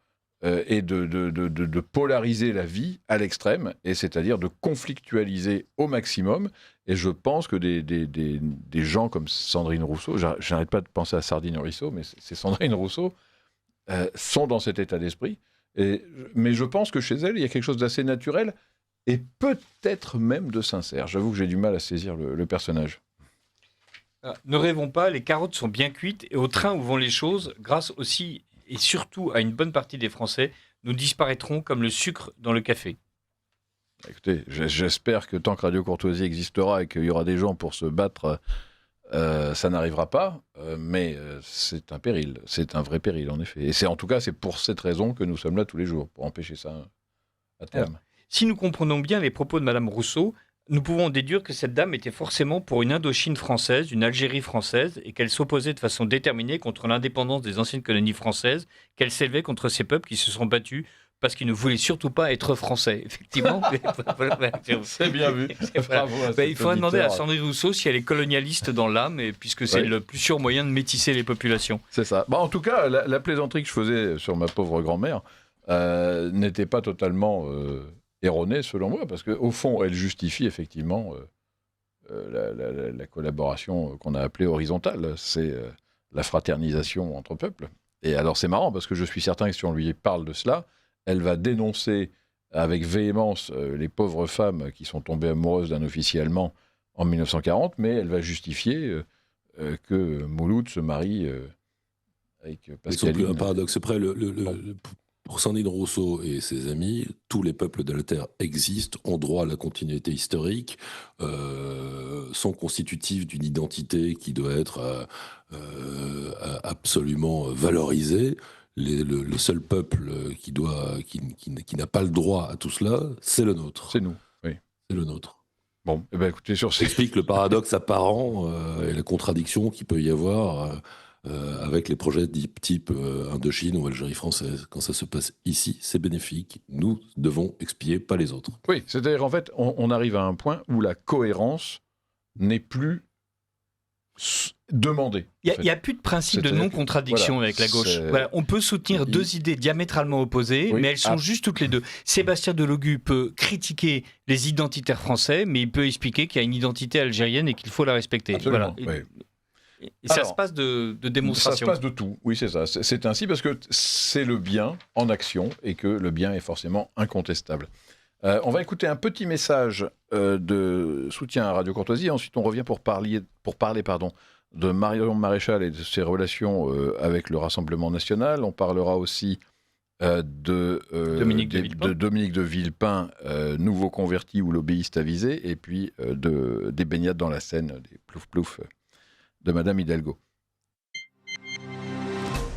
et de polariser la vie à l'extrême, et c'est-à-dire de conflictualiser au maximum. Et je pense que des gens comme Sandrine Rousseau, j'arrête pas de penser à Sardine Rousseau, mais c'est Sandrine Rousseau, sont dans cet état d'esprit. Mais je pense que chez elle, il y a quelque chose d'assez naturel et peut-être même de sincère. J'avoue que j'ai du mal à saisir le personnage. Ne rêvons pas, les carottes sont bien cuites et au train où vont les choses, grâce aussi et surtout à une bonne partie des Français, nous disparaîtrons comme le sucre dans le café. Écoutez, j'espère que tant que Radio Courtoisie existera et qu'il y aura des gens pour se battre, ça n'arrivera pas, mais c'est un péril, c'est un vrai péril en effet. Et en tout cas, c'est pour cette raison que nous sommes là tous les jours, pour empêcher ça à terme. Alors, si nous comprenons bien les propos de Madame Rousseau, nous pouvons déduire que cette dame était forcément pour une Indochine française, une Algérie française, et qu'elle s'opposait de façon déterminée contre l'indépendance des anciennes colonies françaises, qu'elle s'élevait contre ces peuples qui se sont battus parce qu'ils ne voulaient surtout pas être français, effectivement. C'est bien vu. Bravo il faudrait demander à Sandrine Rousseau si elle est colonialiste dans l'âme, puisque c'est le plus sûr moyen de métisser les populations. C'est ça. En tout cas, la plaisanterie que je faisais sur ma pauvre grand-mère n'était pas totalement erronée, selon moi, parce qu'au fond, elle justifie effectivement la collaboration qu'on a appelée horizontale. C'est la fraternisation entre peuples. Et alors, c'est marrant, parce que je suis certain que si on lui parle de cela, elle va dénoncer avec véhémence les pauvres femmes qui sont tombées amoureuses d'un officier allemand en 1940, mais elle va justifier que Mouloud se marie avec Pascaline. Un paradoxe près, pour Sandrine Rousseau et ses amis, tous les peuples de la Terre existent, ont droit à la continuité historique, sont constitutifs d'une identité qui doit être absolument valorisée. Le seul peuple qui n'a pas le droit à tout cela, c'est le nôtre. C'est nous, oui. C'est le nôtre. Bon, écoutez, sur ça explique le paradoxe apparent et la contradiction qu'il peut y avoir avec les projets type Indochine ou Algérie française. Quand ça se passe ici, c'est bénéfique. Nous devons expier, pas les autres. Oui, c'est-à-dire en fait, on arrive à un point où la cohérence n'est plus demander. Il n'y a plus de principe de non-contradiction avec la gauche. Voilà, on peut soutenir deux idées diamétralement opposées, mais elles sont juste toutes les deux. Sébastien Delogu peut critiquer les identitaires français, mais il peut expliquer qu'il y a une identité algérienne et qu'il faut la respecter. Absolument, voilà. Et ça se passe de démonstration. Ça se passe de tout, oui c'est ça. C'est ainsi parce que c'est le bien en action et que le bien est forcément incontestable. On va écouter un petit message de soutien à Radio Courtoisie. Ensuite, on revient pour parler de Marion Maréchal et de ses relations avec le Rassemblement national. On parlera aussi de Dominique de Villepin, nouveau converti ou lobbyiste avisé, et puis des baignades dans la Seine, des plouf-plouf de Madame Hidalgo.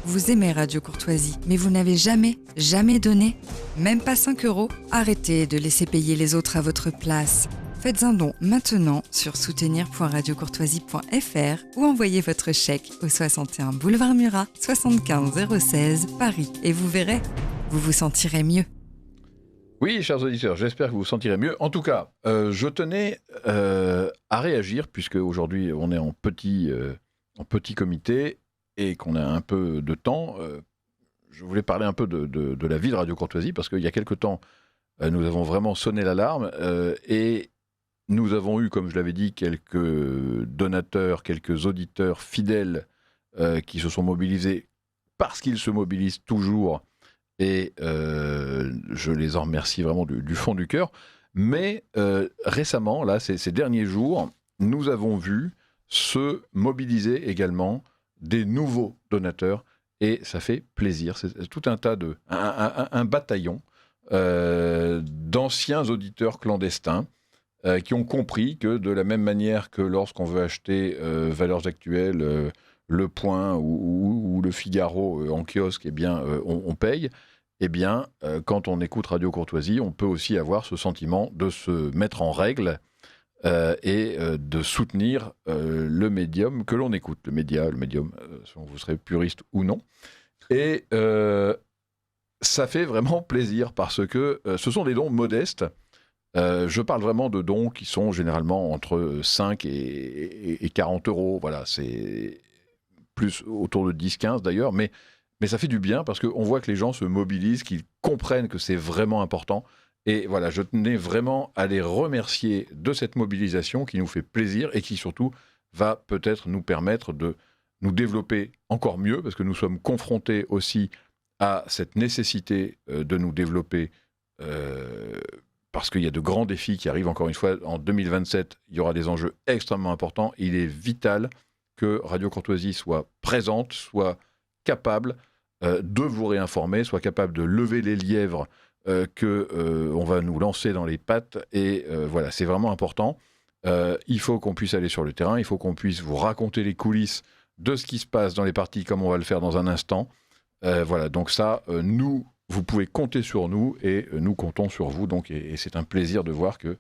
Vous aimez Radio Courtoisie, mais vous n'avez jamais donné, même pas 5 €? Arrêtez de laisser payer les autres à votre place. Faites un don maintenant sur soutenir.radiocourtoisie.fr ou envoyez votre chèque au 61 boulevard Murat, 75 016 Paris. Et vous verrez, vous vous sentirez mieux. Oui, chers auditeurs, j'espère que vous vous sentirez mieux. En tout cas, je tenais à réagir, puisque aujourd'hui on est en petit comité et qu'on a un peu de temps. Je voulais parler un peu de la vie de Radio Courtoisie, parce qu'il y a quelque temps, nous avons vraiment sonné l'alarme et nous avons eu, comme je l'avais dit, quelques donateurs, quelques auditeurs fidèles qui se sont mobilisés parce qu'ils se mobilisent toujours. Et je les en remercie vraiment du fond du cœur. Mais récemment, là, ces derniers jours, nous avons vu se mobiliser également des nouveaux donateurs. Et ça fait plaisir. C'est tout un tas un bataillon d'anciens auditeurs clandestins qui ont compris que de la même manière que lorsqu'on veut acheter Valeurs Actuelles, Le Point ou Le Figaro en kiosque, eh bien, on paye. Eh bien, quand on écoute Radio Courtoisie, on peut aussi avoir ce sentiment de se mettre en règle et de soutenir le médium que l'on écoute, le médium, selon vous serez puriste ou non. Et ça fait vraiment plaisir parce que ce sont des dons modestes. Je parle vraiment de dons qui sont généralement entre 5 et 40 €. Voilà, c'est plus autour de 10-15 d'ailleurs, mais ça fait du bien parce qu'on voit que les gens se mobilisent, qu'ils comprennent que c'est vraiment important. Et voilà, je tenais vraiment à les remercier de cette mobilisation qui nous fait plaisir et qui surtout va peut-être nous permettre de nous développer encore mieux, parce que nous sommes confrontés aussi à cette nécessité de nous développer parce qu'il y a de grands défis qui arrivent. Encore une fois, en 2027, il y aura des enjeux extrêmement importants. Il est vital que Radio Courtoisie soit présente, soit capable de vous réinformer, soit capable de lever les lièvres qu'on va nous lancer dans les pattes. Et voilà, c'est vraiment important. Il faut qu'on puisse aller sur le terrain, il faut qu'on puisse vous raconter les coulisses de ce qui se passe dans les partis, comme on va le faire dans un instant. Voilà, donc ça, vous pouvez compter sur nous et nous comptons sur vous. Donc, et c'est un plaisir de voir que,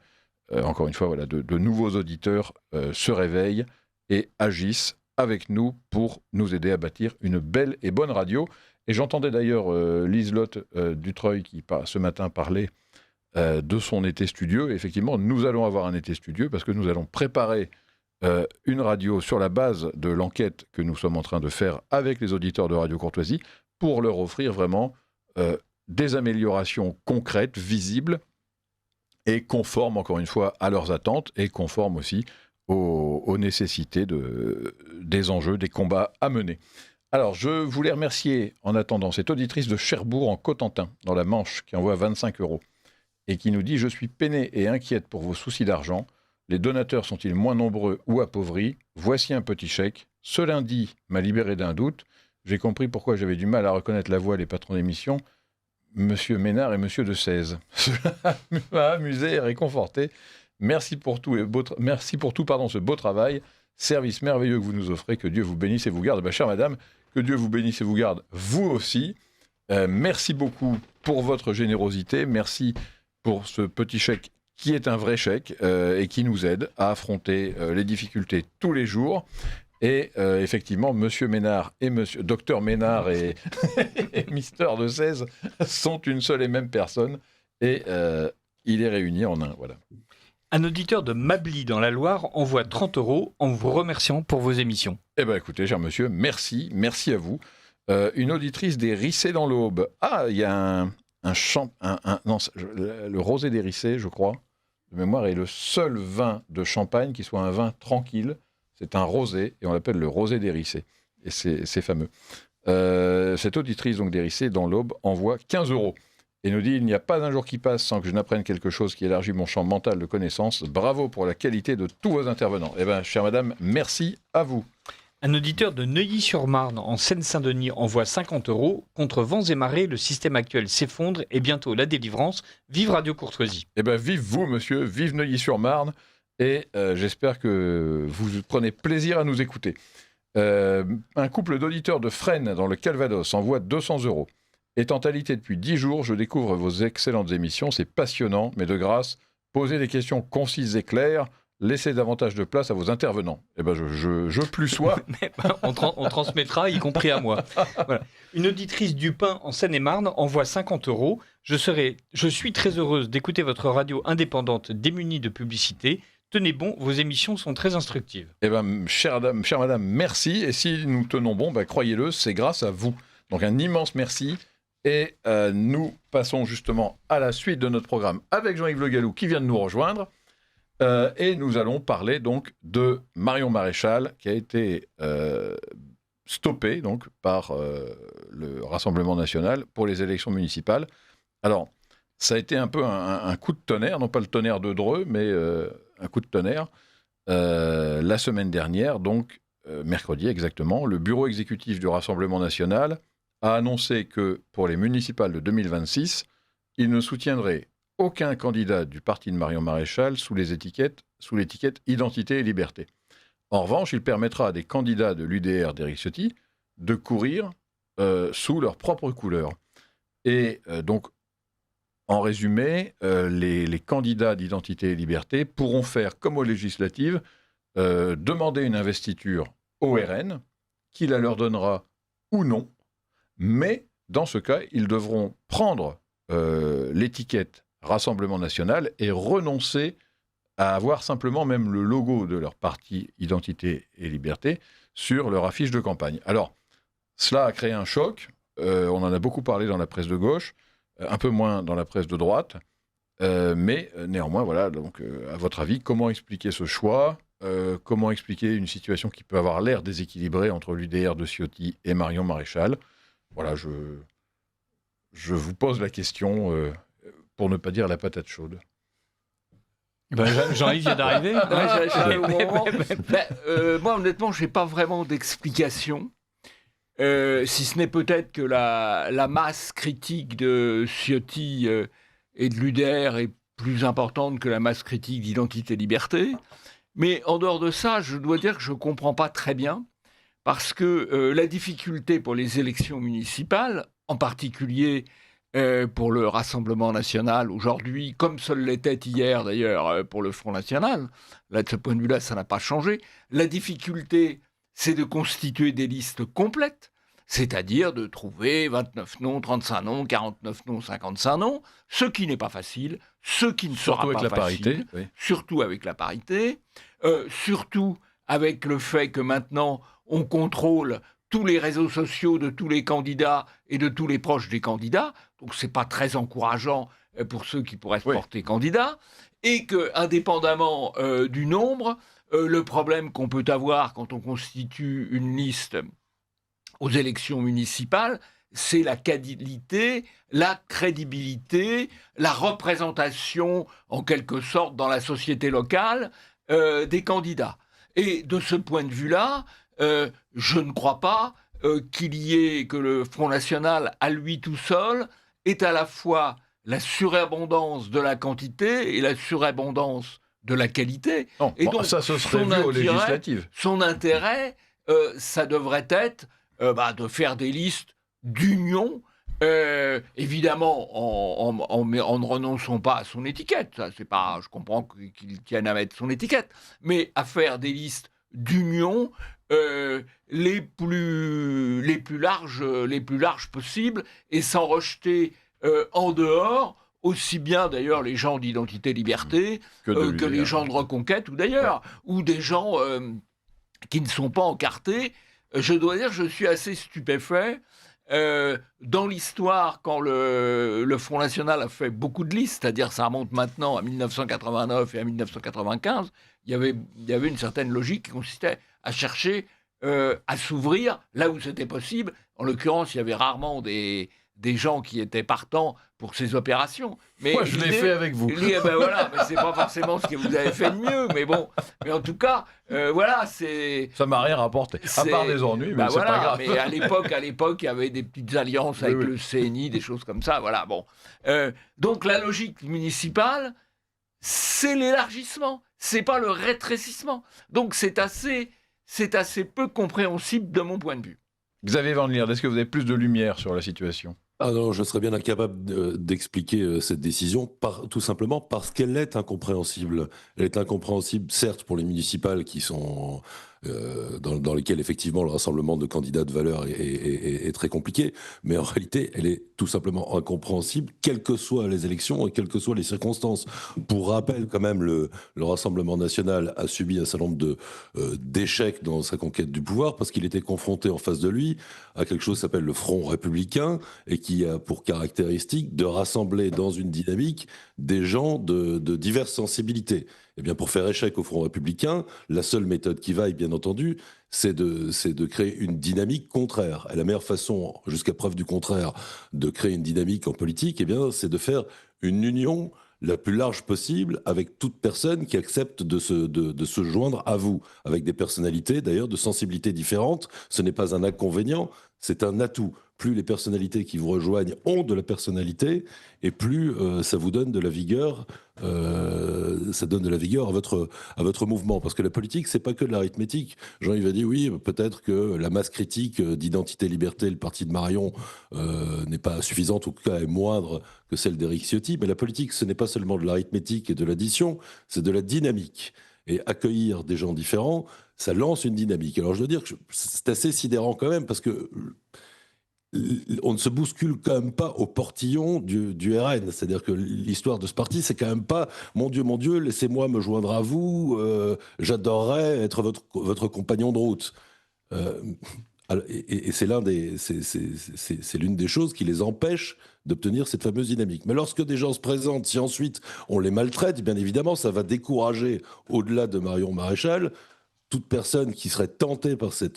encore une fois, voilà, de nouveaux auditeurs se réveillent et agissent avec nous pour nous aider à bâtir une belle et bonne radio. Et j'entendais d'ailleurs Liselotte Dutreuil qui, ce matin, parlait de son été studieux. Et effectivement, nous allons avoir un été studieux parce que nous allons préparer une radio sur la base de l'enquête que nous sommes en train de faire avec les auditeurs de Radio Courtoisie pour leur offrir vraiment des améliorations concrètes, visibles et conformes, encore une fois, à leurs attentes et conformes aussi aux nécessités des enjeux, des combats à mener. Alors, je voulais remercier, en attendant, cette auditrice de Cherbourg en Cotentin, dans la Manche, qui envoie 25 € et qui nous dit « Je suis peinée et inquiète pour vos soucis d'argent. Les donateurs sont-ils moins nombreux ou appauvris? Voici un petit chèque. Ce lundi m'a libéré d'un doute. J'ai compris pourquoi j'avais du mal à reconnaître la voix des patrons d'émission, Monsieur Ménard et Monsieur de Sèze. Cela m'a amusé et réconforté. Merci pour tout, ce beau travail. Service merveilleux que vous nous offrez. Que Dieu vous bénisse et vous garde. Chère madame, que Dieu vous bénisse et vous garde, vous aussi. Merci beaucoup pour votre générosité. Merci pour ce petit chèque qui est un vrai chèque et qui nous aide à affronter les difficultés tous les jours. Et effectivement, Monsieur Ménard et Docteur Ménard et Mister de 16 sont une seule et même personne. Et il est réuni en un. Voilà. Un auditeur de Mably dans la Loire envoie 30 € en vous remerciant pour vos émissions. Eh bien, écoutez, cher monsieur, merci à vous. Une auditrice des Rissés dans l'Aube. Ah, il y a le rosé des Rissés, je crois, de mémoire, est le seul vin de Champagne qui soit un vin tranquille. C'est un rosé, et on l'appelle le rosé des Rissés. Et c'est fameux. Cette auditrice donc des Rissés dans l'Aube envoie 15 € et nous dit: il n'y a pas un jour qui passe sans que je n'apprenne quelque chose qui élargit mon champ mental de connaissances. Bravo pour la qualité de tous vos intervenants. Eh bien, chère madame, merci à vous. Un auditeur de Neuilly-sur-Marne en Seine-Saint-Denis envoie 50 €. Contre vents et marées, le système actuel s'effondre et bientôt la délivrance. Vive Radio Courtoisie. Eh bien, vive vous, monsieur, vive Neuilly-sur-Marne, et j'espère que vous prenez plaisir à nous écouter. Un couple d'auditeurs de Fresnes dans le Calvados envoie 200 €. Étant alité depuis 10 jours, je découvre vos excellentes émissions, c'est passionnant, mais de grâce, posez des questions concises et claires, laissez davantage de place à vos intervenants. Eh ben, je plus sois. on transmettra, y compris à moi. Voilà. Une auditrice du Pin en Seine-et-Marne envoie 50 €. Je suis très heureuse d'écouter votre radio indépendante démunie de publicité. Tenez bon, vos émissions sont très instructives. Eh bien, chère madame, merci. Et si nous tenons bon, croyez-le, c'est grâce à vous. Donc un immense merci. Et nous passons justement à la suite de notre programme avec Jean-Yves Le Gallou qui vient de nous rejoindre. Et nous allons parler donc de Marion Maréchal qui a été stoppée donc, par le Rassemblement national pour les élections municipales. Alors, ça a été un peu un coup de tonnerre, non pas le tonnerre de Dreux, mais un coup de tonnerre. La semaine dernière, donc mercredi exactement, le bureau exécutif du Rassemblement national a annoncé que pour les municipales de 2026, il ne soutiendrait aucun candidat du parti de Marion Maréchal sous l'étiquette Identité et Liberté. En revanche, il permettra à des candidats de l'UDR d'Éric Ciotti de courir sous leur propre couleur. Et donc, en résumé, les candidats d'Identité et Liberté pourront faire, comme aux législatives, demander une investiture au RN, qui la leur donnera ou non, mais dans ce cas, ils devront prendre l'étiquette Rassemblement national et renoncer à avoir simplement même le logo de leur parti Identité et Liberté sur leur affiche de campagne. Alors, cela a créé un choc. On en a beaucoup parlé dans la presse de gauche, un peu moins dans la presse de droite. Mais néanmoins, voilà, donc à votre avis, comment expliquer ce choix ? Comment expliquer une situation qui peut avoir l'air déséquilibrée entre l'UDR de Ciotti et Marion Maréchal ? Voilà, je vous pose la question, pour ne pas dire la patate chaude. Jean-Yves vient d'arriver. Moi, honnêtement, je n'ai pas vraiment d'explication. Si ce n'est peut-être que la masse critique de Ciotti et de l'UDR est plus importante que la masse critique d'Identité et Liberté. Mais en dehors de ça, je dois dire que je ne comprends pas très bien, parce que la difficulté pour les élections municipales, en particulier pour le Rassemblement national aujourd'hui, comme ce l'était hier d'ailleurs pour le Front national, là de ce point de vue-là, ça n'a pas changé. La difficulté, c'est de constituer des listes complètes, c'est-à-dire de trouver 29 noms, 35 noms, 49 noms, 55 noms, ce qui n'est pas facile, ce qui ne sera pas facile, parité, oui. Surtout avec la parité, surtout avec le fait que maintenant on contrôle tous les réseaux sociaux de tous les candidats et de tous les proches des candidats, donc c'est pas très encourageant pour ceux qui pourraient se porter candidats, et que, indépendamment du nombre, le problème qu'on peut avoir quand on constitue une liste aux élections municipales, c'est la qualité, la crédibilité, la représentation, en quelque sorte, dans la société locale des candidats. Et de ce point de vue-là, je ne crois pas que le Front National, à lui tout seul, ait à la fois la surabondance de la quantité et la surabondance de la qualité. Non, et donc, ça se serait vu aux législatives. Son intérêt, ça devrait être de faire des listes d'union, évidemment en ne renonçant pas à son étiquette. Ça, c'est pas, je comprends qu'il tienne à mettre son étiquette, mais à faire des listes d'union les plus larges possibles, et sans rejeter en dehors aussi bien d'ailleurs les gens d'identité-liberté que les gens de Reconquête, ou d'ailleurs, ou des gens qui ne sont pas encartés. Je dois dire, je suis assez stupéfait. Dans l'histoire, quand le Front National a fait beaucoup de listes, c'est-à-dire ça remonte maintenant à 1989 et à 1995, il y avait une certaine logique qui consistait à chercher à s'ouvrir là où c'était possible. En l'occurrence, il y avait rarement des gens qui étaient partants pour ces opérations. Mais moi, je l'ai fait avec vous. Voilà, mais c'est pas forcément ce que vous avez fait de mieux, mais bon. Mais en tout cas, voilà, c'est... Ça m'a rien rapporté, à part des ennuis, mais c'est pas grave. Mais à l'époque, il y avait des petites alliances avec le CNI, des choses comme ça, voilà, bon. Donc la logique municipale, c'est l'élargissement, c'est pas le rétrécissement. Donc c'est assez peu compréhensible de mon point de vue. Xavier Van Lierde, est-ce que vous avez plus de lumière sur la situation ? Ah non, je serais bien incapable d'expliquer cette décision, tout simplement parce qu'elle est incompréhensible. Elle est incompréhensible, certes, pour les municipales qui sont dans lesquelles, effectivement, le rassemblement de candidats de valeur est très compliqué, mais en réalité, elle est tout simplement incompréhensible, quelles que soient les élections et quelles que soient les circonstances. Pour rappel, quand même, le Rassemblement national a subi un certain nombre d'échecs dans sa conquête du pouvoir, parce qu'il était confronté en face de lui à quelque chose qui s'appelle le Front républicain, et qui a pour caractéristique de rassembler dans une dynamique des gens de diverses sensibilités. Eh bien, pour faire échec au Front républicain, la seule méthode qui vaille, bien entendu, c'est de créer une dynamique contraire. Et la meilleure façon, jusqu'à preuve du contraire, de créer une dynamique en politique, eh bien, c'est de faire une union la plus large possible avec toute personne qui accepte de se joindre à vous, avec des personnalités, d'ailleurs, de sensibilités différentes. Ce n'est pas un inconvénient, c'est un atout. Plus les personnalités qui vous rejoignent ont de la personnalité, et plus ça vous donne de la vigueur, ça donne de la vigueur à votre mouvement. Parce que la politique, c'est pas que de l'arithmétique. Jean-Yves a dit, oui, peut-être que la masse critique d'Identité-Liberté, le parti de Marion, n'est pas suffisante, ou en tout cas est moindre que celle d'Éric Ciotti. Mais la politique, ce n'est pas seulement de l'arithmétique et de l'addition, c'est de la dynamique. Et accueillir des gens différents, ça lance une dynamique. Alors je dois dire que c'est assez sidérant quand même, parce que on ne se bouscule quand même pas au portillon du RN. C'est-à-dire que l'histoire de ce parti, c'est quand même pas « Mon Dieu, laissez-moi me joindre à vous, j'adorerais être votre compagnon de route ». Et c'est l'une des choses qui les empêche d'obtenir cette fameuse dynamique. Mais lorsque des gens se présentent, si ensuite on les maltraite, bien évidemment, ça va décourager, au-delà de Marion Maréchal, toute personne qui serait tentée par ce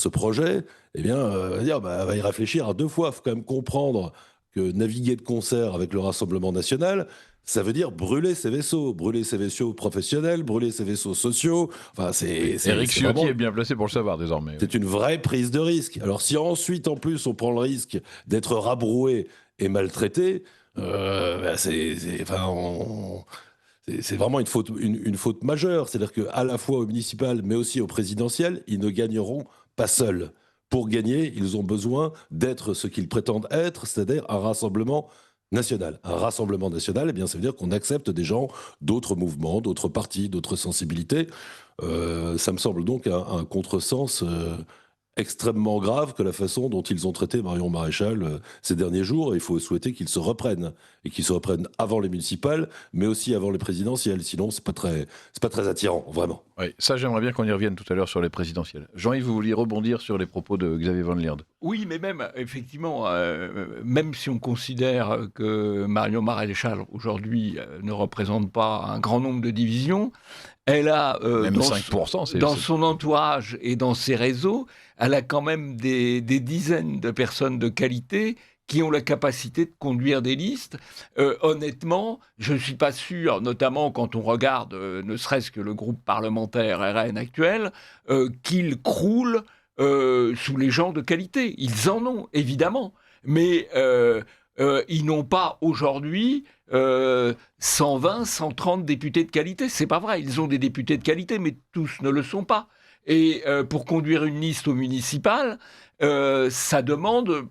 projet, eh bien, va y réfléchir à deux fois. Il faut quand même comprendre que naviguer de concert avec le Rassemblement national, ça veut dire brûler ses vaisseaux professionnels, brûler ses vaisseaux sociaux. Enfin, Éric Ciotti est bien placé pour le savoir désormais. C'est une vraie prise de risque. Alors, si ensuite, en plus, on prend le risque d'être rabroué et maltraité, c'est vraiment une faute majeure. C'est-à-dire qu'à la fois au municipal, mais aussi au présidentiel, ils ne gagneront pas seuls. Pour gagner, ils ont besoin d'être ce qu'ils prétendent être, c'est-à-dire un rassemblement national. Un rassemblement national, eh bien, ça veut dire qu'on accepte des gens d'autres mouvements, d'autres partis, d'autres sensibilités. Ça me semble donc un contresens extrêmement grave que la façon dont ils ont traité Marion Maréchal ces derniers jours. Et il faut souhaiter qu'ils se reprennent, et qu'ils se reprennent avant les municipales, mais aussi avant les présidentielles. Sinon, c'est pas très attirant, vraiment. Oui, ça, j'aimerais bien qu'on y revienne tout à l'heure sur les présidentielles. Jean-Yves, vous vouliez rebondir sur les propos de Xavier Van Lierde? Oui, mais même, effectivement, même si on considère que Marion Maréchal, aujourd'hui, ne représente pas un grand nombre de divisions, elle a, même 5%, dans son entourage et dans ses réseaux, elle a quand même des dizaines de personnes de qualité qui ont la capacité de conduire des listes. Honnêtement, je ne suis pas sûr, notamment quand on regarde ne serait-ce que le groupe parlementaire RN actuel, qu'il croule sous les gens de qualité. Ils en ont, évidemment, mais ils n'ont pas aujourd'hui 120, 130 députés de qualité. C'est pas vrai, ils ont des députés de qualité, mais tous ne le sont pas. Et pour conduire une liste au municipal, ça demande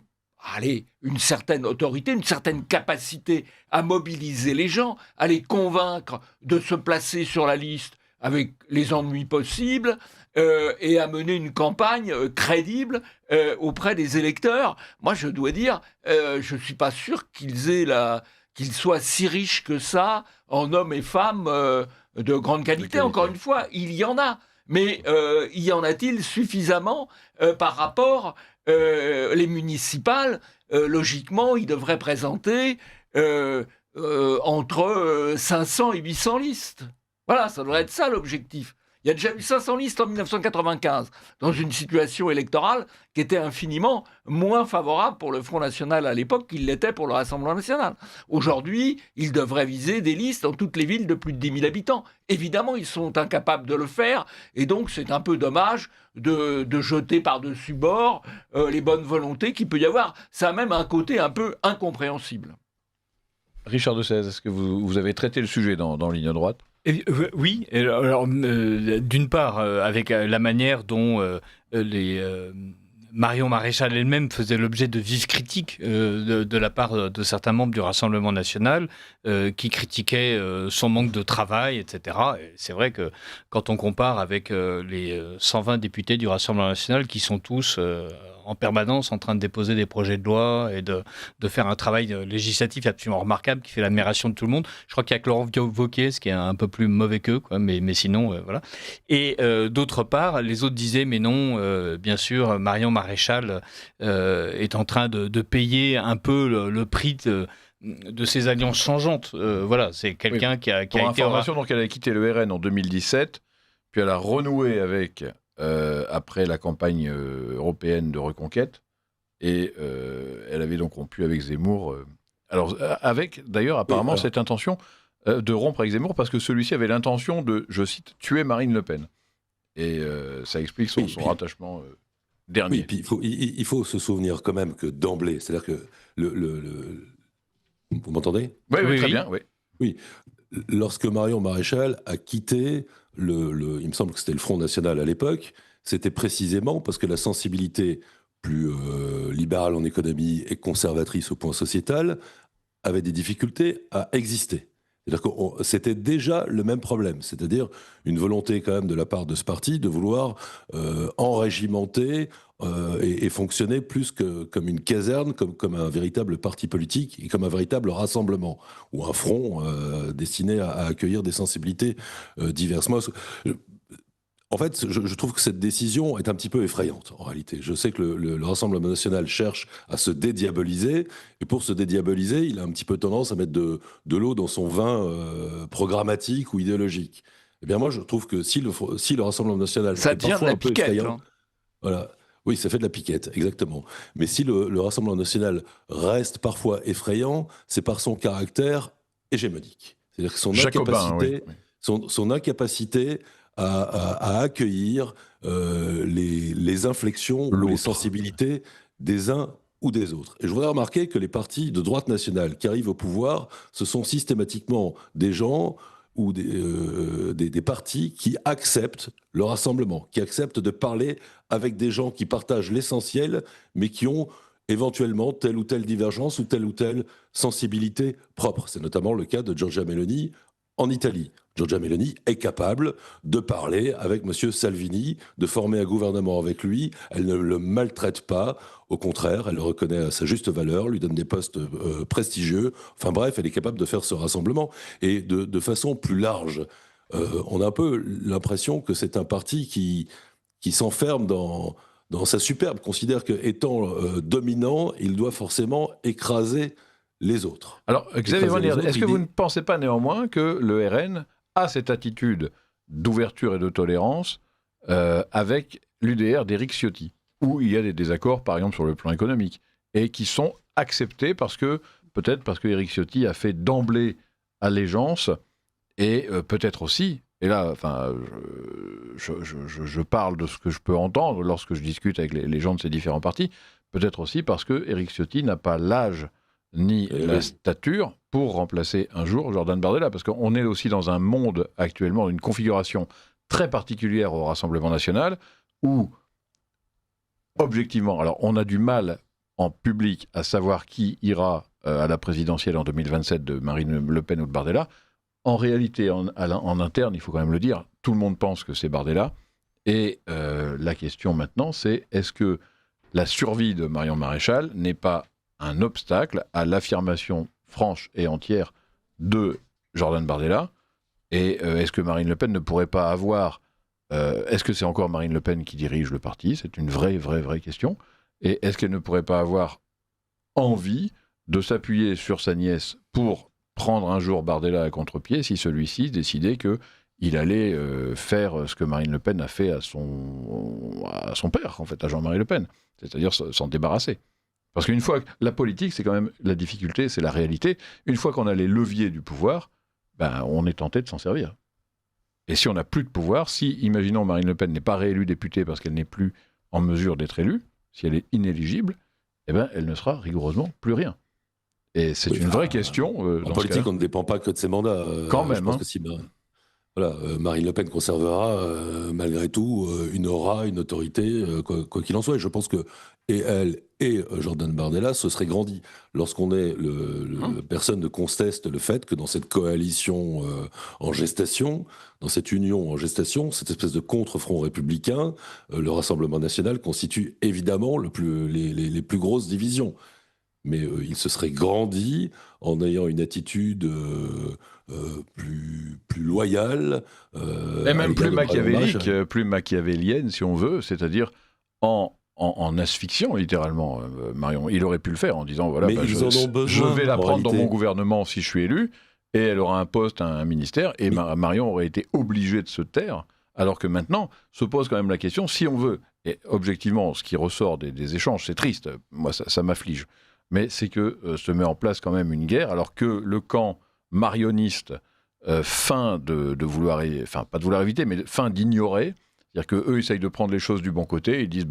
une certaine autorité, une certaine capacité à mobiliser les gens, à les convaincre de se placer sur la liste avec les ennuis possibles, et à mener une campagne crédible auprès des électeurs. Moi, je dois dire, je ne suis pas sûr qu'ils soient si riches que ça en hommes et femmes de grande qualité. Encore une fois, il y en a. Mais y en a-t-il suffisamment par rapport les municipales logiquement, ils devraient présenter entre 500 et 800 listes. Voilà, ça devrait être ça l'objectif. Il y a déjà eu 500 listes en 1995, dans une situation électorale qui était infiniment moins favorable pour le Front National à l'époque qu'il l'était pour le Rassemblement National. Aujourd'hui, ils devraient viser des listes dans toutes les villes de plus de 10 000 habitants. Évidemment, ils sont incapables de le faire, et donc c'est un peu dommage de jeter par-dessus bord les bonnes volontés qu'il peut y avoir. Ça a même un côté un peu incompréhensible. Richard de Sèze, est-ce que vous avez traité le sujet dans Ligne droite ? Oui, alors, d'une part, avec la manière dont Marion Maréchal elle-même faisait l'objet de vives critiques de la part de certains membres du Rassemblement national qui critiquaient son manque de travail, etc. Et c'est vrai que quand on compare avec les 120 députés du Rassemblement national qui sont tous en permanence en train de déposer des projets de loi et de faire un travail législatif absolument remarquable qui fait l'admiration de tout le monde. Je crois qu'il y a que Laurent Wauquiez qui est un peu plus mauvais qu'eux, quoi, mais sinon, voilà. Et d'autre part, les autres disaient, mais non, bien sûr, Marion Maréchal est en train de payer un peu le prix de ces alliances changeantes. Voilà, c'est quelqu'un qui a été... information, donc elle a quitté le RN en 2017, puis elle a renoué avec... après la campagne européenne de reconquête, et elle avait donc rompu avec Zemmour. Alors, avec d'ailleurs apparemment cette intention de rompre avec Zemmour, parce que celui-ci avait l'intention de, je cite, tuer Marine Le Pen. Et ça explique son rattachement dernier. Oui, puis il faut se souvenir quand même que d'emblée, c'est-à-dire que vous m'entendez ? Oui, très bien. Oui, lorsque Marion Maréchal a quitté il me semble que c'était le Front National à l'époque, c'était précisément parce que la sensibilité plus libérale en économie et conservatrice au point sociétal avait des difficultés à exister. C'est-à-dire que c'était déjà le même problème, c'est-à-dire une volonté quand même de la part de ce parti de vouloir enrégimenter et fonctionner plus que comme une caserne, comme un véritable parti politique et comme un véritable rassemblement ou un front destiné à accueillir des sensibilités diverses. Moi, en fait, je trouve que cette décision est un petit peu effrayante, en réalité. Je sais que le Rassemblement national cherche à se dédiaboliser, et pour se dédiaboliser, il a un petit peu tendance à mettre de l'eau dans son vin programmatique ou idéologique. Eh bien, moi, je trouve que si le Rassemblement national... Ça devient de la piquette, hein. Voilà. Oui, ça fait de la piquette, exactement. Mais si le Rassemblement national reste parfois effrayant, c'est par son caractère hégémonique. C'est-à-dire que son incapacité à accueillir les inflexions ou les sensibilités des uns ou des autres. Et je voudrais remarquer que les partis de droite nationale qui arrivent au pouvoir, ce sont systématiquement des gens ou des partis qui acceptent le rassemblement, qui acceptent de parler avec des gens qui partagent l'essentiel, mais qui ont éventuellement telle ou telle divergence ou telle sensibilité propre. C'est notamment le cas de Giorgia Meloni en Italie. Giorgia Meloni est capable de parler avec M. Salvini, de former un gouvernement avec lui. Elle ne le maltraite pas. Au contraire, elle le reconnaît à sa juste valeur, lui donne des postes prestigieux. Enfin bref, elle est capable de faire ce rassemblement. Et de façon plus large, on a un peu l'impression que c'est un parti qui s'enferme dans sa superbe, considère qu'étant dominant, il doit forcément écraser les autres. Alors, Xavier Van Lierde, est-ce que vous ne pensez pas néanmoins que le RN a cette attitude d'ouverture et de tolérance avec l'UDR d'Éric Ciotti, où il y a des désaccords, par exemple, sur le plan économique, et qui sont acceptés peut-être parce que Éric Ciotti a fait d'emblée allégeance, et peut-être aussi, et là, enfin, je parle de ce que je peux entendre lorsque je discute avec les gens de ces différents partis, peut-être aussi parce que Éric Ciotti n'a pas l'âge ni la stature pour remplacer un jour Jordan Bardella, parce qu'on est aussi dans un monde actuellement, une configuration très particulière au Rassemblement national, où, objectivement, alors on a du mal en public à savoir qui ira à la présidentielle en 2027 de Marine Le Pen ou de Bardella. En réalité, en interne, il faut quand même le dire, tout le monde pense que c'est Bardella, Et la question maintenant, c'est est-ce que la survie de Marion Maréchal n'est pas un obstacle à l'affirmation franche et entière de Jordan Bardella ? Et est-ce que Marine Le Pen ne pourrait pas avoir... est-ce que c'est encore Marine Le Pen qui dirige le parti ? C'est une vraie question. Et est-ce qu'elle ne pourrait pas avoir envie de s'appuyer sur sa nièce pour prendre un jour Bardella à contre-pied si celui-ci décidait qu'il allait faire ce que Marine Le Pen a fait à son père, en fait, à Jean-Marie Le Pen, c'est-à-dire s'en débarrasser. Parce qu'une fois, la politique, c'est quand même la difficulté, c'est la réalité. Une fois qu'on a les leviers du pouvoir, on est tenté de s'en servir. Et si on n'a plus de pouvoir, si, imaginons, Marine Le Pen n'est pas réélue députée parce qu'elle n'est plus en mesure d'être élue, si elle est inéligible, elle ne sera rigoureusement plus rien. Et c'est une vraie question. En politique, on ne dépend pas que de ses mandats. Quand même. Je pense que si Marine Le Pen conservera malgré tout une aura, une autorité, quoi qu'il en soit. Et je pense que et elle et Jordan Bardella se seraient grandis. Lorsqu'on est personne ne conteste le fait que dans cette coalition en gestation, dans cette union en gestation, cette espèce de contre-front républicain, le Rassemblement national constitue évidemment les plus grosses divisions. Mais il se serait grandi en ayant une attitude plus loyale. Et même plus machiavélique, plus machiavélienne, si on veut, c'est-à-dire en asphyxiant littéralement Marion. Il aurait pu le faire en disant voilà, je vais la prendre dans mon gouvernement si je suis élu, et elle aura un poste, un ministère, et Marion aurait été obligée de se taire, alors que maintenant se pose quand même la question, si on veut, et objectivement, ce qui ressort des échanges, c'est triste, moi ça m'afflige, mais c'est que se met en place quand même une guerre, alors que le camp marionniste feint de vouloir, enfin pas de vouloir éviter, mais feint d'ignorer, c'est-à-dire qu'eux essayent de prendre les choses du bon côté, ils disent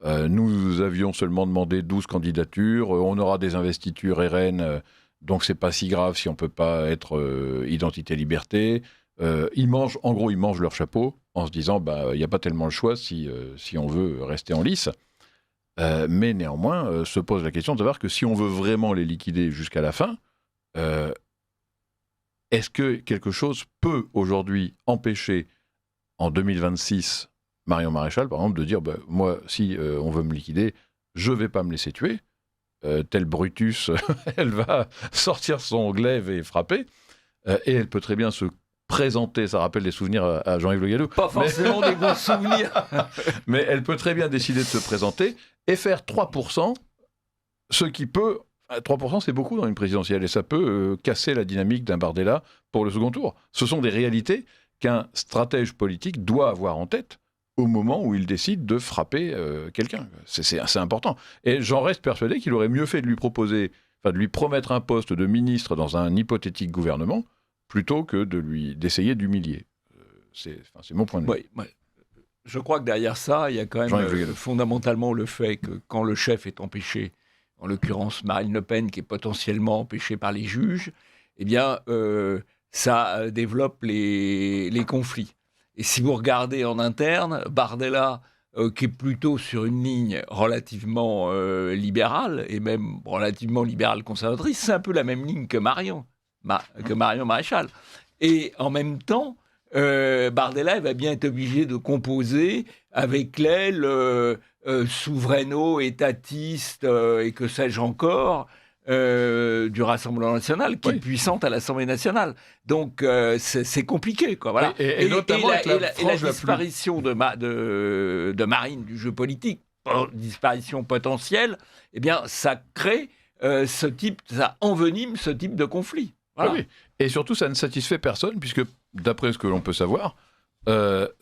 nous avions seulement demandé 12 candidatures, on aura des investitures RN, donc c'est pas si grave si on peut pas être identité-liberté. Ils mangent leur chapeau en se disant il n'y a pas tellement le choix si on veut rester en lice. Mais néanmoins, se pose la question de savoir que si on veut vraiment les liquider jusqu'à la fin, est-ce que quelque chose peut aujourd'hui empêcher en 2026 Marion Maréchal, par exemple, de dire moi, si on veut me liquider, je ne vais pas me laisser tuer. Tel Brutus, elle va sortir son glaive et frapper. Et elle peut très bien se présenter, ça rappelle des souvenirs à Jean-Yves Le Gallou. Pas forcément des bons souvenirs. Mais elle peut très bien décider de se présenter et faire 3%, ce qui peut... 3% c'est beaucoup dans une présidentielle et ça peut casser la dynamique d'un Bardella pour le second tour. Ce sont des réalités qu'un stratège politique doit avoir en tête au moment où il décide de frapper quelqu'un. C'est assez important. Et j'en reste persuadé qu'il aurait mieux fait de lui promettre un poste de ministre dans un hypothétique gouvernement plutôt que d'essayer d'humilier. C'est mon point de vue. Oui. Je crois que derrière ça, il y a quand même fondamentalement le fait que quand le chef est empêché, en l'occurrence Marine Le Pen, qui est potentiellement empêchée par les juges, eh bien, ça développe les conflits. Et si vous regardez en interne, Bardella, qui est plutôt sur une ligne relativement libérale, et même relativement libérale-conservatrice, c'est un peu la même ligne que Marion Maréchal. Et en même temps, Bardella va bien être obligé de composer avec l'aile souveraino-étatiste et que sais-je encore du Rassemblement national qui est puissante à l'Assemblée nationale. Donc c'est compliqué, quoi. Voilà. Et notamment la disparition de Marine du jeu politique, disparition potentielle, eh bien ça crée ça envenime ce type de conflit. Voilà. Oui. Et surtout, ça ne satisfait personne, puisque, d'après ce que l'on peut savoir,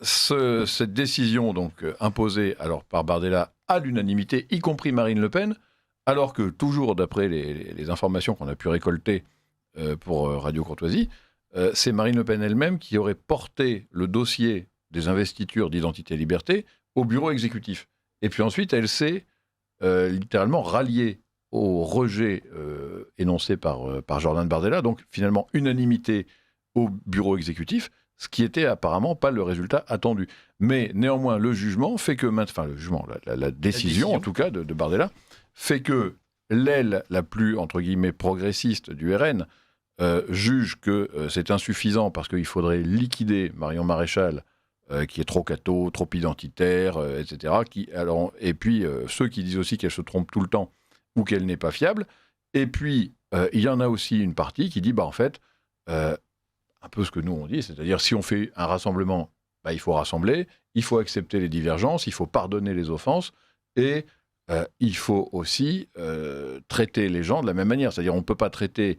cette décision donc imposée alors par Bardella à l'unanimité, y compris Marine Le Pen, alors que, toujours d'après les informations qu'on a pu récolter pour Radio Courtoisie, c'est Marine Le Pen elle-même qui aurait porté le dossier des investitures d'identité et liberté au bureau exécutif. Et puis ensuite, elle s'est littéralement ralliée au rejet énoncé par Jordan Bardella, donc finalement unanimité au bureau exécutif, ce qui était apparemment pas le résultat attendu. Mais néanmoins, le jugement fait que... la décision, en tout cas, de Bardella, fait que l'aile la plus, entre guillemets, progressiste du RN juge que c'est insuffisant parce qu'il faudrait liquider Marion Maréchal qui est trop catho, trop identitaire, etc. Et puis, ceux qui disent aussi qu'elle se trompe tout le temps ou qu'elle n'est pas fiable. Et puis, il y en a aussi une partie qui dit, en fait, un peu ce que nous on dit, c'est-à-dire si on fait un rassemblement, il faut rassembler, il faut accepter les divergences, il faut pardonner les offenses, et il faut aussi traiter les gens de la même manière. C'est-à-dire on ne peut pas traiter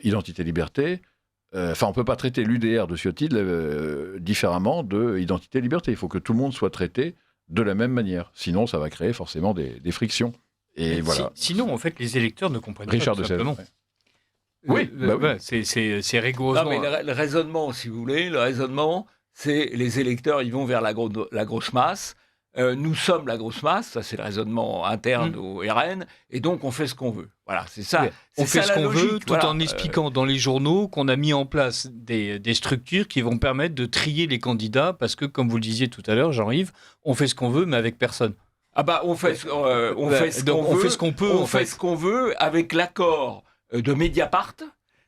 identité-liberté, on ne peut pas traiter l'UDR de Ciotti différemment de identité-liberté. Il faut que tout le monde soit traité de la même manière. Sinon, ça va créer forcément des frictions. Et voilà. Sinon, en fait, les électeurs ne comprennent Richard pas tout de Sèvres, simplement. Oui, c'est rigoureusement. Non, mais le raisonnement, si vous voulez, c'est les électeurs, ils vont vers la grosse masse. Nous sommes la grosse masse, ça c'est le raisonnement interne au RN, et donc on fait ce qu'on veut. Voilà, c'est ça. Ouais. On fait ce qu'on veut, tout en expliquant dans les journaux qu'on a mis en place des structures qui vont permettre de trier les candidats, parce que, comme vous le disiez tout à l'heure, Jean-Yves, on fait ce qu'on veut, mais avec personne. On fait ce qu'on veut avec l'accord de Mediapart,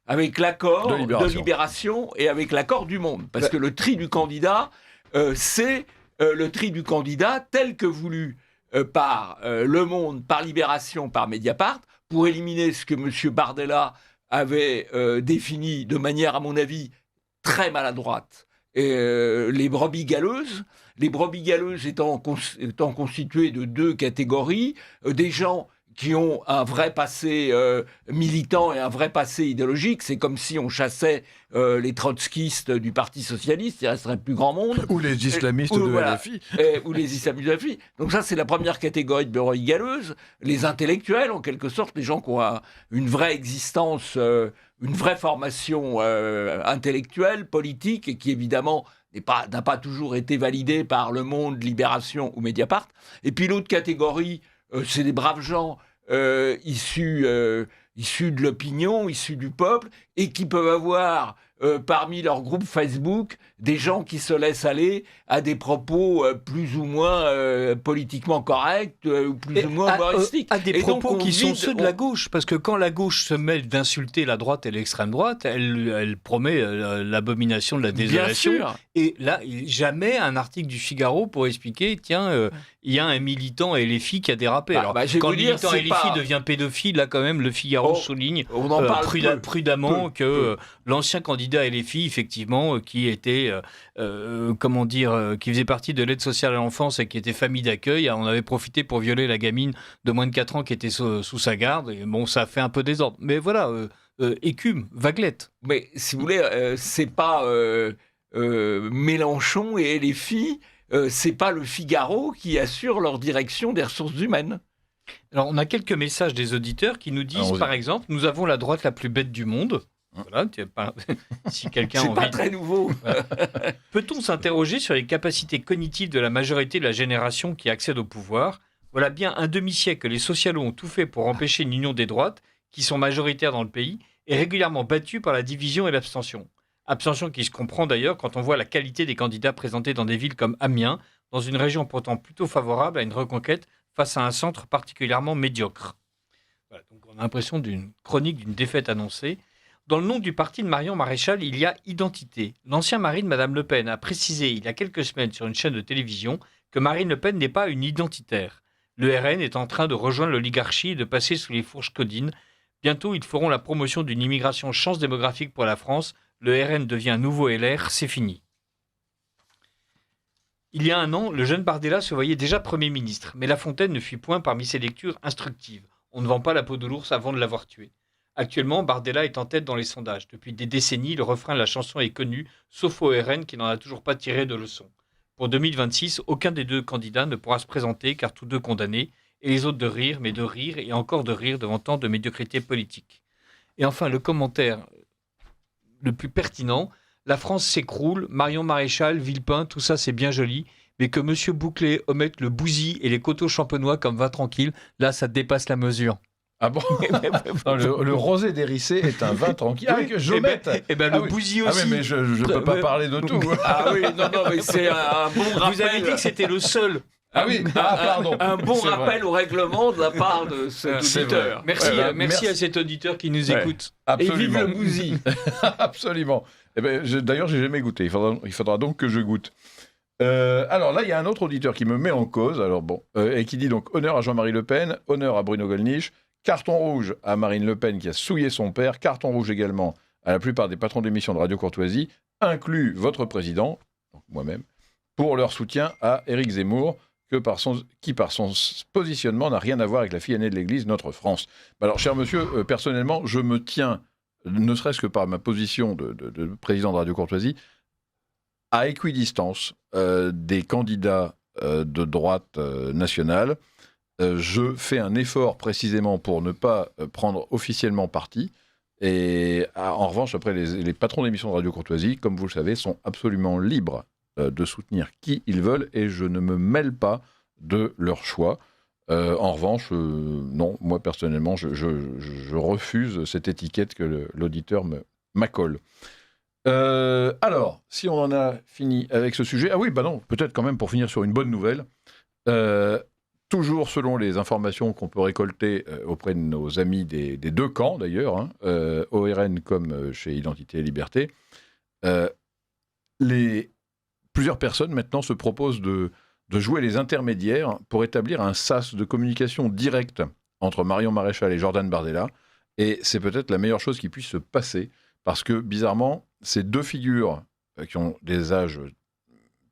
avec l'accord de Libération et avec l'accord du Monde. Parce que le tri du candidat, c'est le tri du candidat tel que voulu par Le Monde, par Libération, par Mediapart, pour éliminer ce que M. Bardella avait défini de manière, à mon avis, très maladroite, les brebis galeuses. Les brebis galeuses étant constituées de deux catégories, des gens qui ont un vrai passé militant et un vrai passé idéologique. C'est comme si on chassait les trotskistes du Parti socialiste, il resterait plus grand monde. Ou les islamistes de LFI. Ou les islamistes de LFI. Donc ça, c'est la première catégorie de brebis galeuses. Les intellectuels, en quelque sorte, les gens qui ont une vraie existence, une vraie formation intellectuelle, politique, et qui, évidemment, n'a pas toujours été validée par Le Monde, Libération ou Mediapart. Et puis l'autre catégorie, c'est des braves gens issus de l'opinion, issus du peuple, et qui peuvent avoir parmi leur groupe Facebook des gens qui se laissent aller à des propos plus ou moins politiquement corrects, ou plus ou moins humoristiques. À des propos qui sont ceux de la gauche, parce que quand la gauche se mêle d'insulter la droite et l'extrême droite, elle promet l'abomination de la désolation. Bien sûr. Et là, jamais un article du Figaro pour expliquer, tiens, il y a un militant LFI qui a dérapé. Alors, quand le militant LFI devient pédophile, là quand même, le Figaro souligne prudemment que l'ancien candidat LFI, effectivement, qui était, qui faisait partie de l'aide sociale à l'enfance et qui était famille d'accueil, on avait profité pour violer la gamine de moins de 4 ans qui était sous sa garde. Et bon, ça a fait un peu désordre. Mais voilà, écume, vaguelette. Mais si vous voulez, c'est pas Mélenchon et LFI, c'est pas le Figaro qui assure leur direction des ressources humaines. Alors, on a quelques messages des auditeurs qui nous disent, par exemple, nous avons la droite la plus bête du monde. Voilà, si quelqu'un c'est pas très nouveau. Peut-on s'interroger sur les capacités cognitives de la majorité de la génération qui accède au pouvoir ? Voilà bien un demi-siècle que les socialos ont tout fait pour empêcher une union des droites, qui sont majoritaires dans le pays, et régulièrement battues par la division et l'abstention. Abstention qui se comprend d'ailleurs quand on voit la qualité des candidats présentés dans des villes comme Amiens, dans une région pourtant plutôt favorable à une reconquête face à un centre particulièrement médiocre. Voilà, donc on a l'impression d'une chronique d'une défaite annoncée. Dans le nom du parti de Marion Maréchal, il y a identité. L'ancien mari de Mme Le Pen a précisé il y a quelques semaines sur une chaîne de télévision que Marine Le Pen n'est pas une identitaire. Le RN est en train de rejoindre l'oligarchie et de passer sous les fourches codines. Bientôt, ils feront la promotion d'une immigration chance démographique pour la France. Le RN devient un nouveau LR, c'est fini. Il y a un an, le jeune Bardella se voyait déjà Premier ministre, mais La Fontaine ne fuit point parmi ses lectures instructives. On ne vend pas la peau de l'ours avant de l'avoir tué. Actuellement, Bardella est en tête dans les sondages. Depuis des décennies, le refrain de la chanson est connu, sauf au RN qui n'en a toujours pas tiré de leçon. Pour 2026, aucun des deux candidats ne pourra se présenter car tous deux condamnés, et les autres de rire, mais de rire et encore de rire devant tant de médiocrité politique. Et enfin, le commentaire le plus pertinent, la France s'écroule, Marion Maréchal, Villepin, tout ça c'est bien joli, mais que M. Bouclet omette le bousy et les coteaux champenois comme va tranquille, là ça dépasse la mesure. Ah bon? Non, le rosé d'Hérissé est un vin tranquille. Ah, que je mette. Le bousy aussi. Ah oui, mais je ne peux pas parler de tout. Ah oui, non, mais c'est un bon rappel. Vous avez dit que c'était le seul. Ah oui, pardon. Un bon rappel au règlement de la part de cet auditeur. Merci à cet auditeur qui nous écoute. Absolument. Et vive le bousy. Absolument. D'ailleurs, j'ai jamais goûté. Il faudra donc que je goûte. Alors là, il y a un autre auditeur qui me met en cause, et qui dit donc honneur à Jean-Marie Le Pen, honneur à Bruno Gollnisch, carton rouge à Marine Le Pen qui a souillé son père, carton rouge également à la plupart des patrons d'émissions de Radio Courtoisie, inclus votre président, donc moi-même, pour leur soutien à Éric Zemmour, qui par son positionnement n'a rien à voir avec la fille aînée de l'Église, notre France. Alors, cher monsieur, personnellement, je me tiens, ne serait-ce que par ma position de président de Radio Courtoisie, à équidistance des candidats de droite nationale. Je fais un effort précisément pour ne pas prendre officiellement parti. Et en revanche, après, les patrons d'émissions de Radio Courtoisie, comme vous le savez, sont absolument libres de soutenir qui ils veulent et je ne me mêle pas de leur choix. En revanche, non, moi personnellement, je refuse cette étiquette que l'auditeur m'accole. Alors, si on en a fini avec ce sujet... Ah oui, non, peut-être quand même pour finir sur une bonne nouvelle. Toujours selon les informations qu'on peut récolter auprès de nos amis des deux camps, d'ailleurs, ORN comme chez Identité et Liberté, plusieurs personnes maintenant se proposent de jouer les intermédiaires pour établir un sas de communication directe entre Marion Maréchal et Jordan Bardella. Et c'est peut-être la meilleure chose qui puisse se passer, parce que, bizarrement, ces deux figures qui ont des âges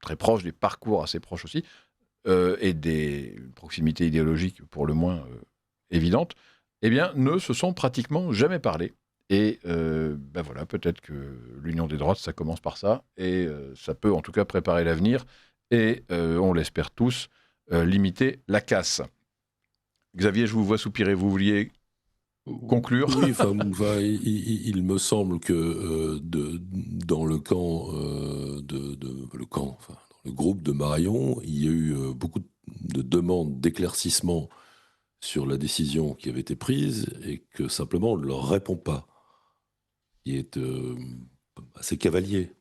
très proches, des parcours assez proches aussi, et des proximités idéologiques pour le moins évidentes, eh bien, ne se sont pratiquement jamais parlé. Et voilà, peut-être que l'union des droites, ça commence par ça, et ça peut en tout cas préparer l'avenir, et on l'espère tous, limiter la casse. Xavier, je vous vois soupirer, vous vouliez conclure? Oui, il me semble que dans le camp, le groupe de Marion, il y a eu beaucoup de demandes d'éclaircissement sur la décision qui avait été prise et que simplement on ne leur répond pas. Il est assez cavalier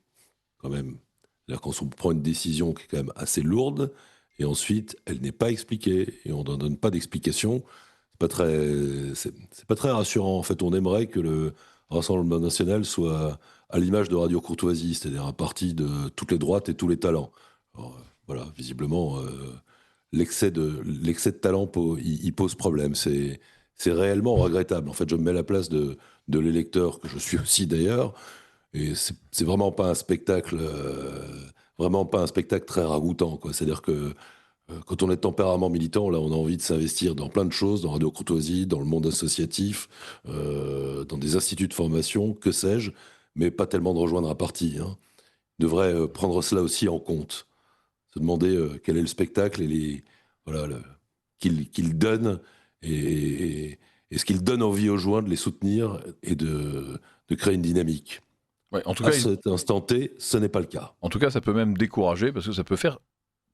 quand même. C'est-à-dire qu'on prend une décision qui est quand même assez lourde et ensuite elle n'est pas expliquée et on n'en donne pas d'explication. C'est pas très rassurant. En fait, on aimerait que le Rassemblement national soit à l'image de Radio Courtoisie, c'est-à-dire un parti de toutes les droites et tous les talents. Alors, voilà, visiblement, l'excès de talent il pose problème. C'est réellement regrettable. En fait, je me mets à la place de l'électeur, que je suis aussi d'ailleurs, et c'est vraiment pas un spectacle, très ragoûtant, quoi. C'est-à-dire que quand on est de tempérament militant, là, on a envie de s'investir dans plein de choses, dans Radio Courtoisie, dans le monde associatif, dans des instituts de formation, que sais-je, mais pas tellement de rejoindre un parti. On devrait prendre cela aussi en compte. Se demander quel est le spectacle et qu'il donne et ce qu'il donne envie aux joints de les soutenir et de créer une dynamique. Ouais, en tout cas, cet instant T, ce n'est pas le cas. En tout cas, ça peut même décourager parce que ça peut faire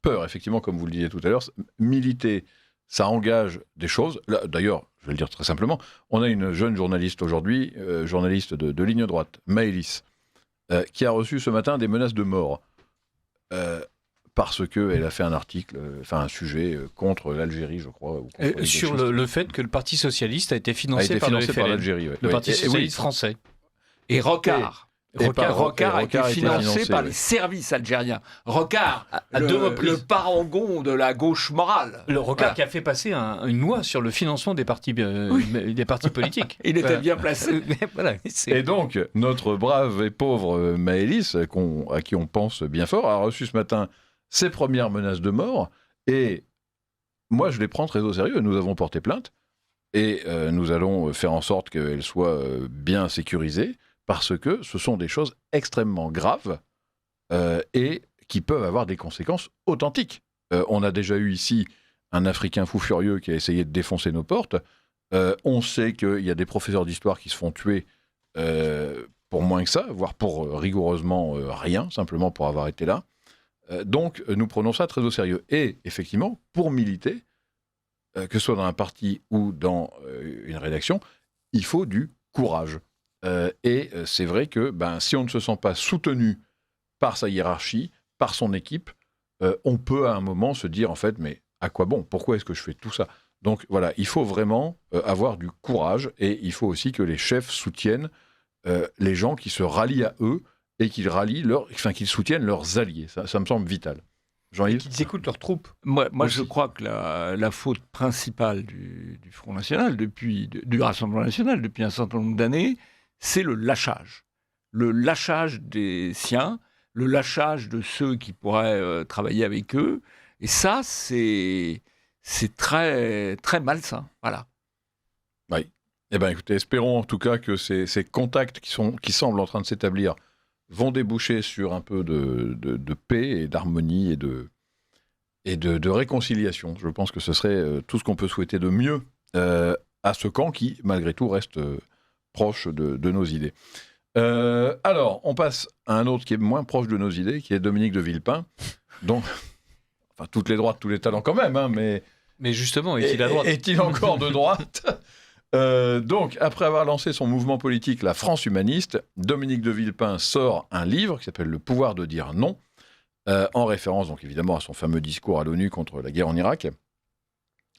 peur, effectivement, comme vous le disiez tout à l'heure. Militer, ça engage des choses. Là, d'ailleurs, je vais le dire très simplement, on a une jeune journaliste aujourd'hui, journaliste de ligne droite, Maëlys, qui a reçu ce matin des menaces de mort. Parce qu'elle a fait un sujet contre l'Algérie, je crois. Sur le fait que le Parti Socialiste a été financé par l'Algérie. Le Parti Socialiste français. Et Rocard. Rocard a été financé par les services algériens. Rocard, le parangon de la gauche morale. Le Rocard qui a fait passer une loi sur le financement des partis politiques. Il était bien placé. Et donc, notre brave et pauvre Maëlys, à qui on pense bien fort, a reçu ce matin ses premières menaces de mort. Et moi, je les prends très au sérieux. Nous avons porté plainte et nous allons faire en sorte qu'elle soit bien sécurisée, parce que ce sont des choses extrêmement graves et qui peuvent avoir des conséquences authentiques. On a déjà eu ici un Africain fou furieux qui a essayé de défoncer nos portes. On sait qu'il y a des professeurs d'histoire qui se font tuer pour moins que ça, voire pour rigoureusement rien, simplement pour avoir été là. Donc, nous prenons ça très au sérieux. Et effectivement, pour militer, que ce soit dans un parti ou dans une rédaction, il faut du courage. Et c'est vrai que si on ne se sent pas soutenu par sa hiérarchie, par son équipe, on peut à un moment se dire, en fait, mais à quoi bon? Pourquoi est-ce que je fais tout ça? Donc voilà, il faut vraiment avoir du courage, et il faut aussi que les chefs soutiennent les gens qui se rallient à eux et qu'ils soutiennent leurs alliés. Ça me semble vital. Jean-Yves ? Qu'ils écoutent leurs troupes. Moi je crois que la faute principale du Front National, du Rassemblement National, depuis un certain nombre d'années, c'est le lâchage. Le lâchage des siens, le lâchage de ceux qui pourraient travailler avec eux. Et ça, c'est très, très malsain. Voilà. Oui. Eh bien, écoutez, espérons en tout cas que ces contacts qui semblent en train de s'établir vont déboucher sur un peu de paix et d'harmonie et de réconciliation. Je pense que ce serait tout ce qu'on peut souhaiter de mieux à ce camp qui, malgré tout, reste proche de nos idées. Alors, on passe à un autre qui est moins proche de nos idées, qui est Dominique de Villepin, dont, enfin, toutes les droites, tous les talents quand même, hein, mais justement, est-il à droite ? Est-il encore de droite ? Donc, après avoir lancé son mouvement politique, la France humaniste, Dominique de Villepin sort un livre qui s'appelle « Le pouvoir de dire non », en référence donc évidemment à son fameux discours à l'ONU contre la guerre en Irak,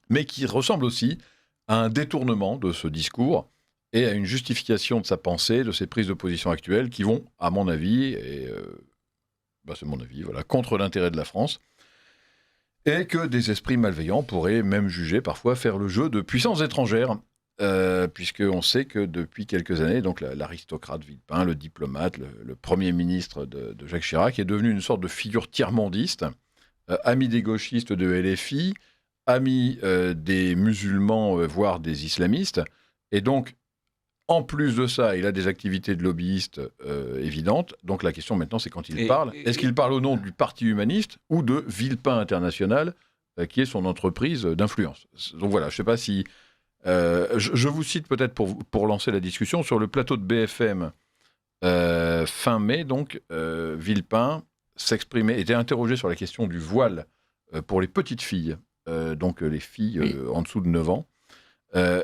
mais qui ressemble aussi à un détournement de ce discours et à une justification de sa pensée, de ses prises de position actuelles, qui vont, à mon avis, c'est mon avis, voilà, contre l'intérêt de la France, et que des esprits malveillants pourraient même juger parfois faire le jeu de puissances étrangères, puisqu'on sait que depuis quelques années, donc l'aristocrate Villepin, le diplomate, le Premier ministre de Jacques Chirac, est devenu une sorte de figure tiers-mondiste, ami des gauchistes de LFI, ami des musulmans, voire des islamistes, et donc, en plus de ça, il a des activités de lobbyiste évidentes. Donc la question maintenant, c'est quand il parle. Est-ce qu'il parle au nom du Parti humaniste ou de Villepin International, qui est son entreprise d'influence ? Donc voilà, je ne sais pas si... je vous cite peut-être pour lancer la discussion. Sur le plateau de BFM, fin mai, donc, Villepin était interrogé sur la question du voile pour les petites filles, donc les filles en dessous de 9 ans.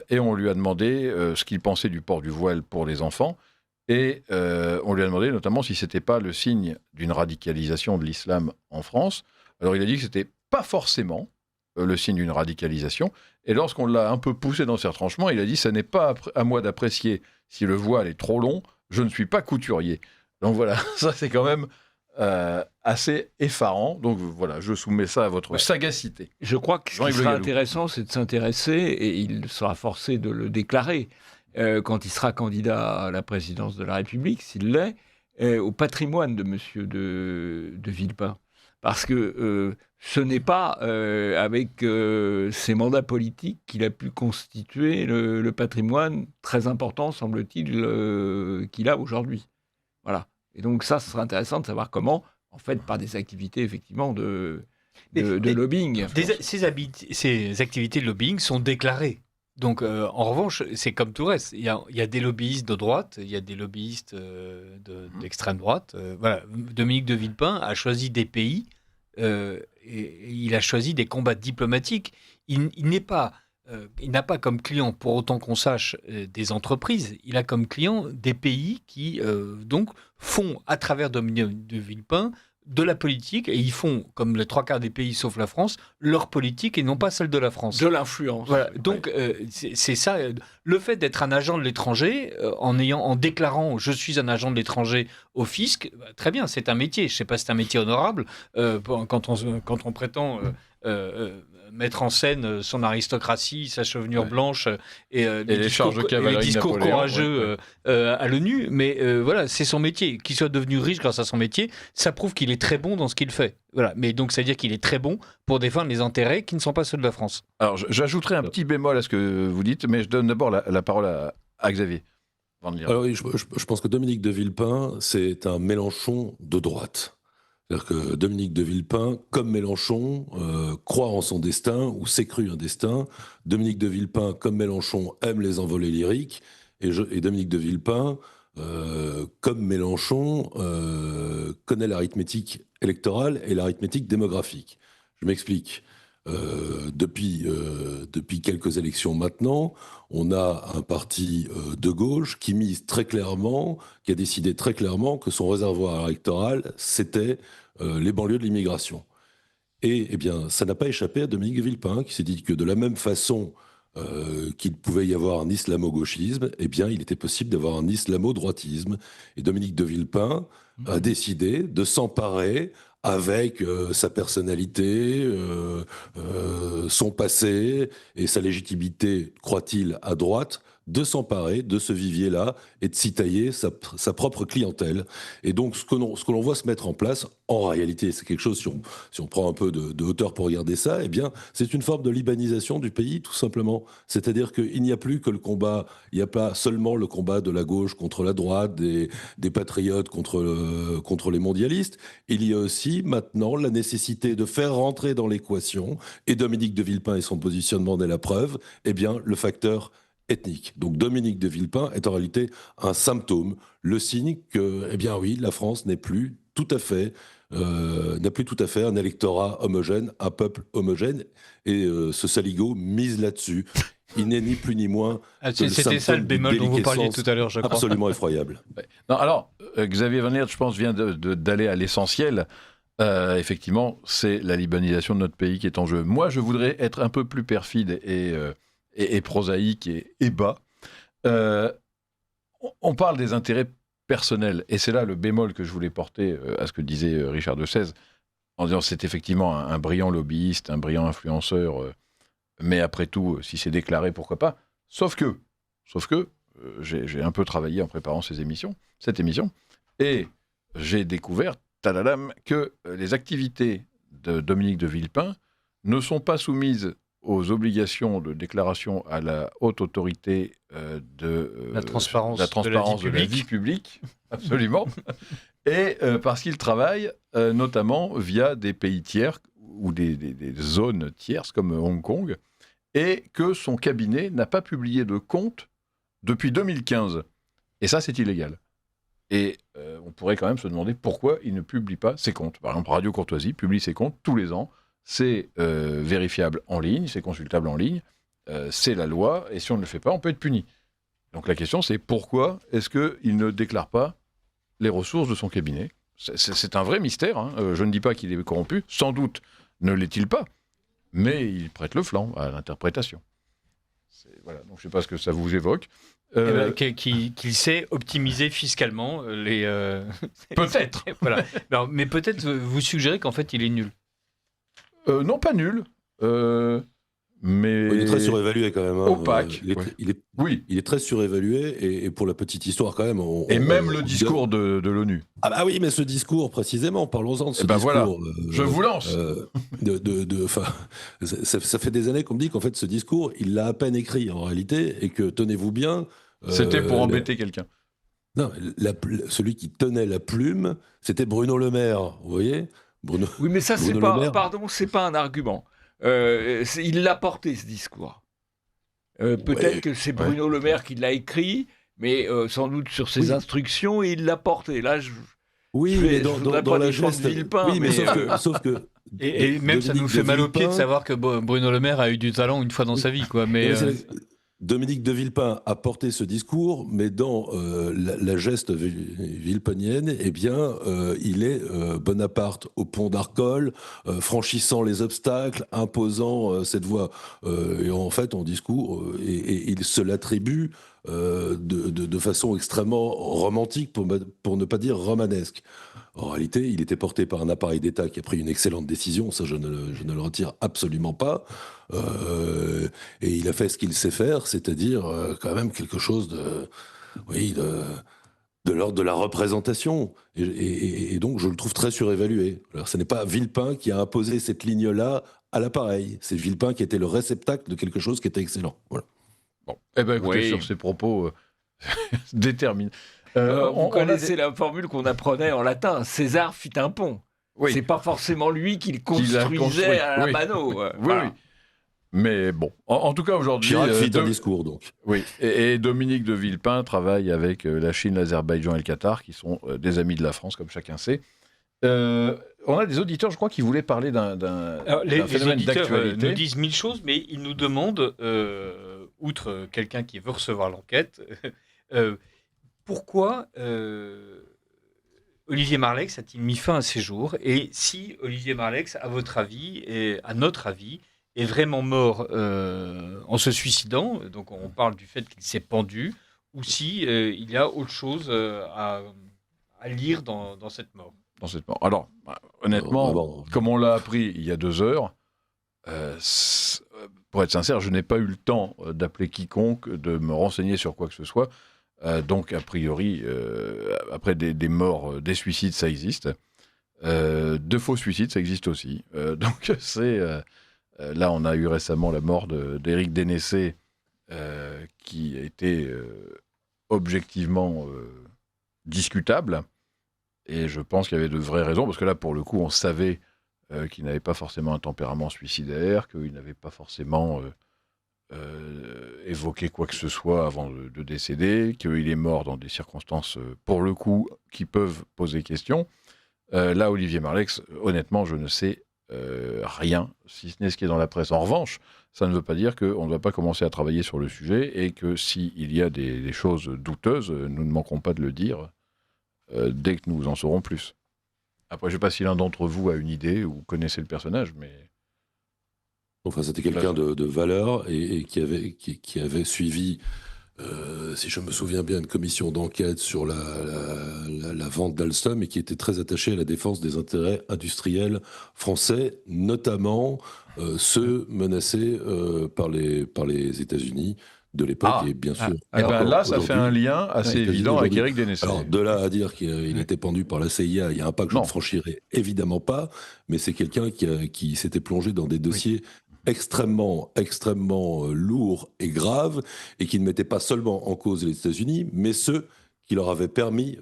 Et on lui a demandé ce qu'il pensait du port du voile pour les enfants. Et on lui a demandé notamment si ce n'était pas le signe d'une radicalisation de l'islam en France. Alors il a dit que ce n'était pas forcément le signe d'une radicalisation. Et lorsqu'on l'a un peu poussé dans ses retranchements, il a dit « Ce n'est pas à moi d'apprécier si le voile est trop long, je ne suis pas couturier ». Donc voilà, ça c'est quand même assez effarant. Donc voilà, je soumets ça à votre sagacité. Je crois que ce qui sera intéressant, c'est de s'intéresser, et il sera forcé de le déclarer, quand il sera candidat à la présidence de la République, s'il l'est, au patrimoine de M. de Villepin. Parce que ce n'est pas avec ses mandats politiques qu'il a pu constituer le patrimoine très important, semble-t-il, qu'il a aujourd'hui. Voilà. Et donc ça, ce sera intéressant de savoir comment, en fait, par des activités, effectivement, de lobbying. Ces activités de lobbying sont déclarées. Donc, en revanche, c'est comme tout reste. Il y a des lobbyistes de droite, il y a des lobbyistes d'extrême droite. Voilà. Dominique de Villepin a choisi des pays, et il a choisi des combats diplomatiques. Il n'a pas comme client, pour autant qu'on sache, des entreprises. Il a comme client des pays qui, donc, font, à travers Dominique de Villepin, de la politique, et ils font, comme les 3/4 des pays sauf la France, leur politique et non pas celle de la France. De l'influence. Voilà. Donc, c'est ça. Le fait d'être un agent de l'étranger, en déclarant « je suis un agent de l'étranger » au fisc, très bien, c'est un métier. Je ne sais pas si c'est un métier honorable, quand on prétend... mettre en scène son aristocratie, sa chevelure blanche et les discours courageux à l'ONU. Mais voilà, c'est son métier. Qu'il soit devenu riche grâce à son métier, ça prouve qu'il est très bon dans ce qu'il fait. Voilà. Mais donc, ça veut dire qu'il est très bon pour défendre les intérêts qui ne sont pas ceux de la France. Alors, j'ajouterai un petit bémol à ce que vous dites, mais je donne d'abord la parole à Xavier. Alors oui, je pense que Dominique de Villepin, c'est un Mélenchon de droite. C'est-à-dire que Dominique de Villepin, comme Mélenchon, croit en son destin ou s'est cru un destin. Dominique de Villepin, comme Mélenchon, aime les envolées lyriques. Et Dominique de Villepin, comme Mélenchon, connaît l'arithmétique électorale et l'arithmétique démographique. Je m'explique. Depuis quelques élections maintenant, on a un parti de gauche qui mise très clairement, qui a décidé très clairement que son réservoir électoral, c'était les banlieues de l'immigration. Et eh bien, ça n'a pas échappé à Dominique de Villepin, qui s'est dit que de la même façon qu'il pouvait y avoir un islamo-gauchisme, eh bien, il était possible d'avoir un islamo-droitisme. Et Dominique de Villepin a décidé de s'emparer, avec sa personnalité, son passé et sa légitimité, croit-il, à droite, de s'emparer de ce vivier-là et de s'y tailler sa propre clientèle. Et donc, ce que l'on voit se mettre en place, en réalité, c'est quelque chose, si on prend un peu de hauteur pour regarder ça, eh bien, c'est une forme de libanisation du pays, tout simplement. C'est-à-dire qu'il n'y a plus que le combat, il n'y a pas seulement le combat de la gauche contre la droite, des patriotes contre les mondialistes, il y a aussi maintenant la nécessité de faire rentrer dans l'équation, et Dominique de Villepin et son positionnement en est la preuve, eh bien, le facteur ethnique. Donc Dominique de Villepin est en réalité un symptôme, le signe que, eh bien oui, la France n'a plus tout à fait un électorat homogène, un peuple homogène, et ce saligo mise là-dessus. Il n'est ni plus ni moins que c'était ça le bémol dont vous parliez tout à l'heure, je crois. Absolument effroyable. Ouais. Non, alors, Xavier Van Liert, je pense, vient d'aller à l'essentiel. Effectivement, c'est la libanisation de notre pays qui est en jeu. Moi, je voudrais être un peu plus perfide et prosaïque et bas. On parle des intérêts personnels, et c'est là le bémol que je voulais porter à ce que disait Richard de Sèze, en disant c'est effectivement un brillant lobbyiste, un brillant influenceur, mais après tout, si c'est déclaré, pourquoi pas. Sauf que j'ai un peu travaillé en préparant cette émission, et j'ai découvert, tadadam, que les activités de Dominique de Villepin ne sont pas soumises aux obligations de déclaration à la haute autorité de la transparence de la vie publique, absolument, et parce qu'il travaille notamment via des pays tiers ou des zones tierces comme Hong Kong, et que son cabinet n'a pas publié de compte depuis 2015. Et ça, c'est illégal. Et on pourrait quand même se demander pourquoi il ne publie pas ses comptes. Par exemple, Radio Courtoisie publie ses comptes tous les ans. C'est vérifiable en ligne, c'est consultable en ligne, c'est la loi, et si on ne le fait pas, on peut être puni. Donc la question, c'est pourquoi est-ce qu'il ne déclare pas les ressources de son cabinet ? C'est un vrai mystère, hein. Je ne dis pas qu'il est corrompu, sans doute ne l'est-il pas, mais il prête le flanc à l'interprétation. Voilà, donc je ne sais pas ce que ça vous évoque. Qu'il sait optimiser fiscalement les... Peut-être. Voilà. Non, mais peut-être vous suggérez qu'en fait il est nul. Non, pas nul. Mais... Il est très surévalué quand même. Hein. Opaque. Il est très surévalué, et pour la petite histoire quand même... même le discours de l'ONU. Ah bah oui, mais ce discours, précisément, parlons-en de ce discours. Voilà, je vous lance. Ça fait des années qu'on me dit qu'en fait ce discours, il l'a à peine écrit en réalité, et que, tenez-vous bien... C'était pour embêter quelqu'un. Non, celui qui tenait la plume, c'était Bruno Le Maire, vous voyez Oui, mais ça, c'est pas un argument. Il l'a porté, ce discours. Peut-être que c'est Bruno Le Maire qui l'a écrit, mais sans doute sur ses instructions, et il l'a porté. Là, mais dans la geste... Villepin, oui, mais sauf que et même ça nous fait mal au pied de savoir que Bruno Le Maire a eu du talent une fois dans sa vie, quoi. Mais Dominique de Villepin a porté ce discours, mais dans la geste villepinienne, eh bien, il est Bonaparte au pont d'Arcole, franchissant les obstacles, imposant cette voie. Et en fait, en discours, et il se l'attribue de façon extrêmement romantique, pour ne pas dire romanesque. En réalité, il était porté par un appareil d'État qui a pris une excellente décision, ça je ne le retire absolument pas, et il a fait ce qu'il sait faire, c'est-à-dire quand même quelque chose de l'ordre de la représentation, et donc je le trouve très surévalué. Alors ce n'est pas Villepin qui a imposé cette ligne-là à l'appareil, c'est Villepin qui était le réceptacle de quelque chose qui était excellent. Voilà. Bon, écoutez, sur ces propos déterminés. On connaissait la formule qu'on apprenait en latin. César fit un pont. Oui. C'est pas forcément lui qui le construisait à la mano. Voilà. Oui. Mais bon, en tout cas aujourd'hui... Chirac fit un discours, donc. Oui, et Dominique de Villepin travaille avec la Chine, l'Azerbaïdjan et le Qatar, qui sont des amis de la France, comme chacun sait. On a des auditeurs, je crois, qui voulaient parler d'un phénomène d'actualité. Les nous disent mille choses, mais ils nous demandent, outre quelqu'un qui veut recevoir l'enquête... Pourquoi Olivier Marleix a-t-il mis fin à ses jours ? Et si Olivier Marleix, à votre avis, et à notre avis, est vraiment mort en se suicidant, donc on parle du fait qu'il s'est pendu, ou si il y a autre chose à lire dans cette mort. Alors, honnêtement, comme on l'a appris il y a 2 heures, pour être sincère, je n'ai pas eu le temps d'appeler quiconque, de me renseigner sur quoi que ce soit. Donc, a priori, après des morts, des suicides, ça existe. De faux suicides, ça existe aussi. Donc, là, on a eu récemment la mort d'Éric Dénessé, qui a été objectivement discutable. Et je pense qu'il y avait de vraies raisons, parce que là, pour le coup, on savait qu'il n'avait pas forcément un tempérament suicidaire, qu'il n'avait pas forcément évoqué quoi que ce soit avant de décéder, qu'il est mort dans des circonstances, pour le coup, qui peuvent poser question. Là, Olivier Marleix, honnêtement, je ne sais rien, si ce n'est ce qui est dans la presse. En revanche, ça ne veut pas dire qu'on ne va pas commencer à travailler sur le sujet et que s'il y a des choses douteuses, nous ne manquerons pas de le dire dès que nous en saurons plus. Après, je ne sais pas si l'un d'entre vous a une idée ou connaissait le personnage, mais... Enfin, c'était quelqu'un de valeur et qui avait suivi, si je me souviens bien, une commission d'enquête sur la vente d'Alstom et qui était très attaché à la défense des intérêts industriels français, notamment ceux menacés par les États-Unis de l'époque, et bien sûr. Et là, ça fait un lien assez évident avec Éric Dénessé. Alors, de là à dire qu'il était pendu par la CIA, il y a un pas que je ne franchirai évidemment pas, mais c'est quelqu'un qui s'était plongé dans des dossiers extrêmement lourds et graves, et qui ne mettaient pas seulement en cause les États-Unis, mais ceux qui leur avaient permis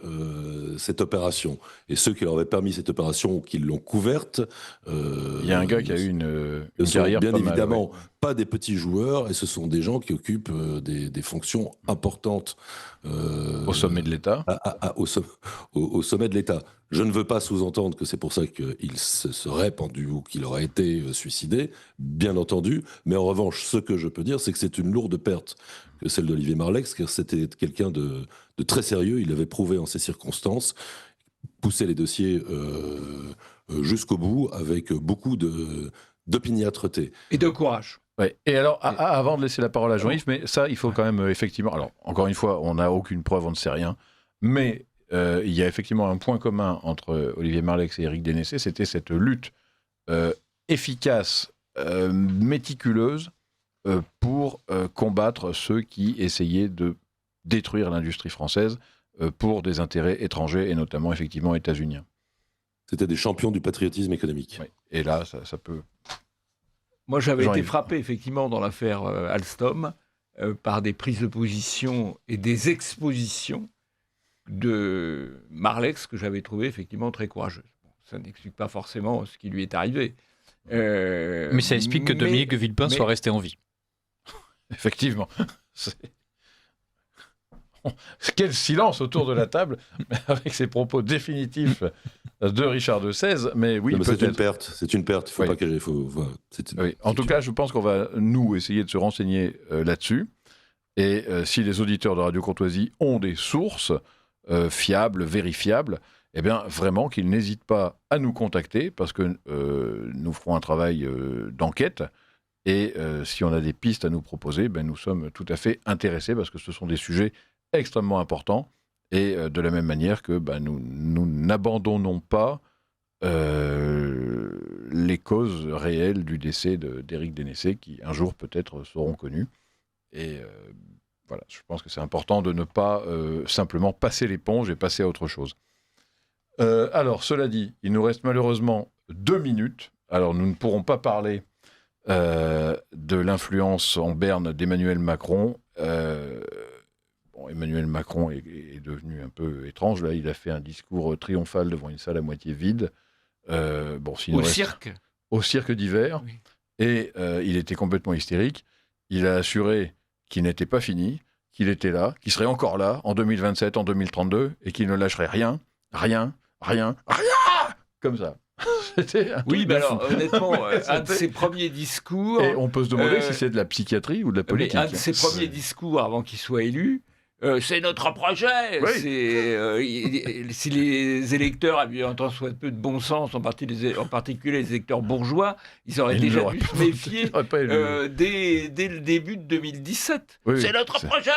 cette opération. Et ceux qui leur avaient permis cette opération ou qui l'ont couverte... il y a un gars qui a eu une carrière bien pas évidemment mal, pas des petits joueurs, et ce sont des gens qui occupent des fonctions importantes au sommet de l'État. Au sommet de l'État. Je ne veux pas sous-entendre que c'est pour ça qu'il se serait pendu ou qu'il aurait été suicidé, bien entendu, mais en revanche, ce que je peux dire, c'est que c'est une lourde perte que celle d'Olivier Marleix, car c'était quelqu'un de très sérieux. Il avait prouvé en ces circonstances, poussé les dossiers jusqu'au bout avec beaucoup d'opiniâtreté. Et de courage. Ouais. Et alors, avant de laisser la parole à Jean-Yves, mais ça, il faut quand même effectivement... Alors, encore une fois, on n'a aucune preuve, on ne sait rien, mais il y a effectivement un point commun entre Olivier Marleix et Éric Dénessé, c'était cette lutte efficace, méticuleuse, pour combattre ceux qui essayaient de détruire l'industrie française pour des intérêts étrangers, et notamment, effectivement, états-uniens. C'était des champions du patriotisme économique. Oui. Et là, ça peut... Moi, j'avais été frappé, effectivement, dans l'affaire Alstom, par des prises de position et des expositions de Marleix que j'avais trouvées, effectivement, très courageuses. Bon, ça n'explique pas forcément ce qui lui est arrivé. Mais ça explique que Dominique de Villepin soit resté en vie. Effectivement. Quel silence autour de la table, avec ces propos définitifs de Richard de Sèze. Mais oui, c'est une perte. C'est une perte. Il faut pas qu'elle. En tout cas, je pense qu'on va, nous, essayer de se renseigner là-dessus. Et si les auditeurs de Radio Courtoisie ont des sources fiables, vérifiables, eh bien, vraiment qu'ils n'hésitent pas à nous contacter, parce que nous ferons un travail d'enquête. Et si on a des pistes à nous proposer, ben, nous sommes tout à fait intéressés, parce que ce sont des sujets extrêmement importants, et de la même manière que nous n'abandonnons pas les causes réelles du décès d'Éric Dénessé, qui un jour peut-être seront connues. Et voilà, je pense que c'est important de ne pas simplement passer l'éponge et passer à autre chose. Alors, cela dit, il nous reste malheureusement 2 minutes. Alors, nous ne pourrons pas parler de l'influence en berne d'Emmanuel Macron. Emmanuel Macron est devenu un peu étrange. Là, il a fait un discours triomphal devant une salle à moitié vide. Cirque. Au cirque d'hiver. Oui. Et il était complètement hystérique. Il a assuré qu'il n'était pas fini, qu'il était là, qu'il serait encore là en 2027, en 2032, et qu'il ne lâcherait rien, comme ça. Oui, mais alors, honnêtement, un de ses premiers discours... Et on peut se demander si c'est de la psychiatrie ou de la politique. Un de ses premiers discours, avant qu'il soit élu, c'est notre projet. Oui. Si les électeurs avaient un tant soit peu de bon sens, en particulier les électeurs bourgeois, ils auraient déjà dû se méfier dès le début de 2017. Oui, c'est notre projet.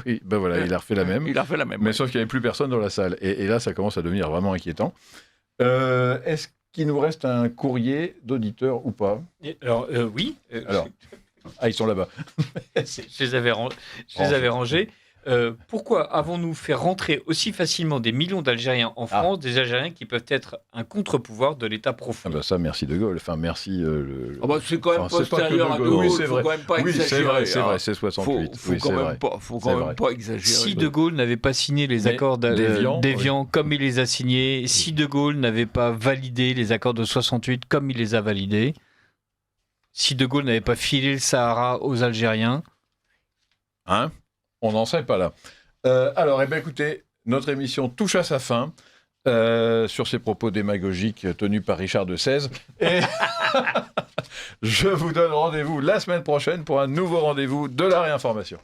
Oui, ben voilà, il a refait la même. Il a refait la même. Mais sauf qu'il n'y avait plus personne dans la salle. Et là, ça commence à devenir vraiment inquiétant. Est-ce qu'il nous reste un courrier d'auditeur ou pas. Alors, oui. Alors, ils sont là-bas. Je les avais rangés. Pourquoi avons-nous fait rentrer aussi facilement des millions d'Algériens en France, des Algériens qui peuvent être un contre-pouvoir de l'État profond? Ça, merci De Gaulle. Enfin, merci. C'est quand même postérieur à De Gaulle. Oui, c'est vrai. Faut quand même pas exagérer. C'est vrai, c'est 68. Faut quand même pas exagérer. Si De Gaulle n'avait pas signé les accords d'Évian comme il les a signés, si De Gaulle n'avait pas validé les accords de 68 comme il les a validés, si De Gaulle n'avait pas filé le Sahara aux Algériens... On n'en serait pas là. Alors, écoutez, notre émission touche à sa fin sur ces propos démagogiques tenus par Richard de Sèze. Et je vous donne rendez-vous la semaine prochaine pour un nouveau rendez-vous de la réinformation.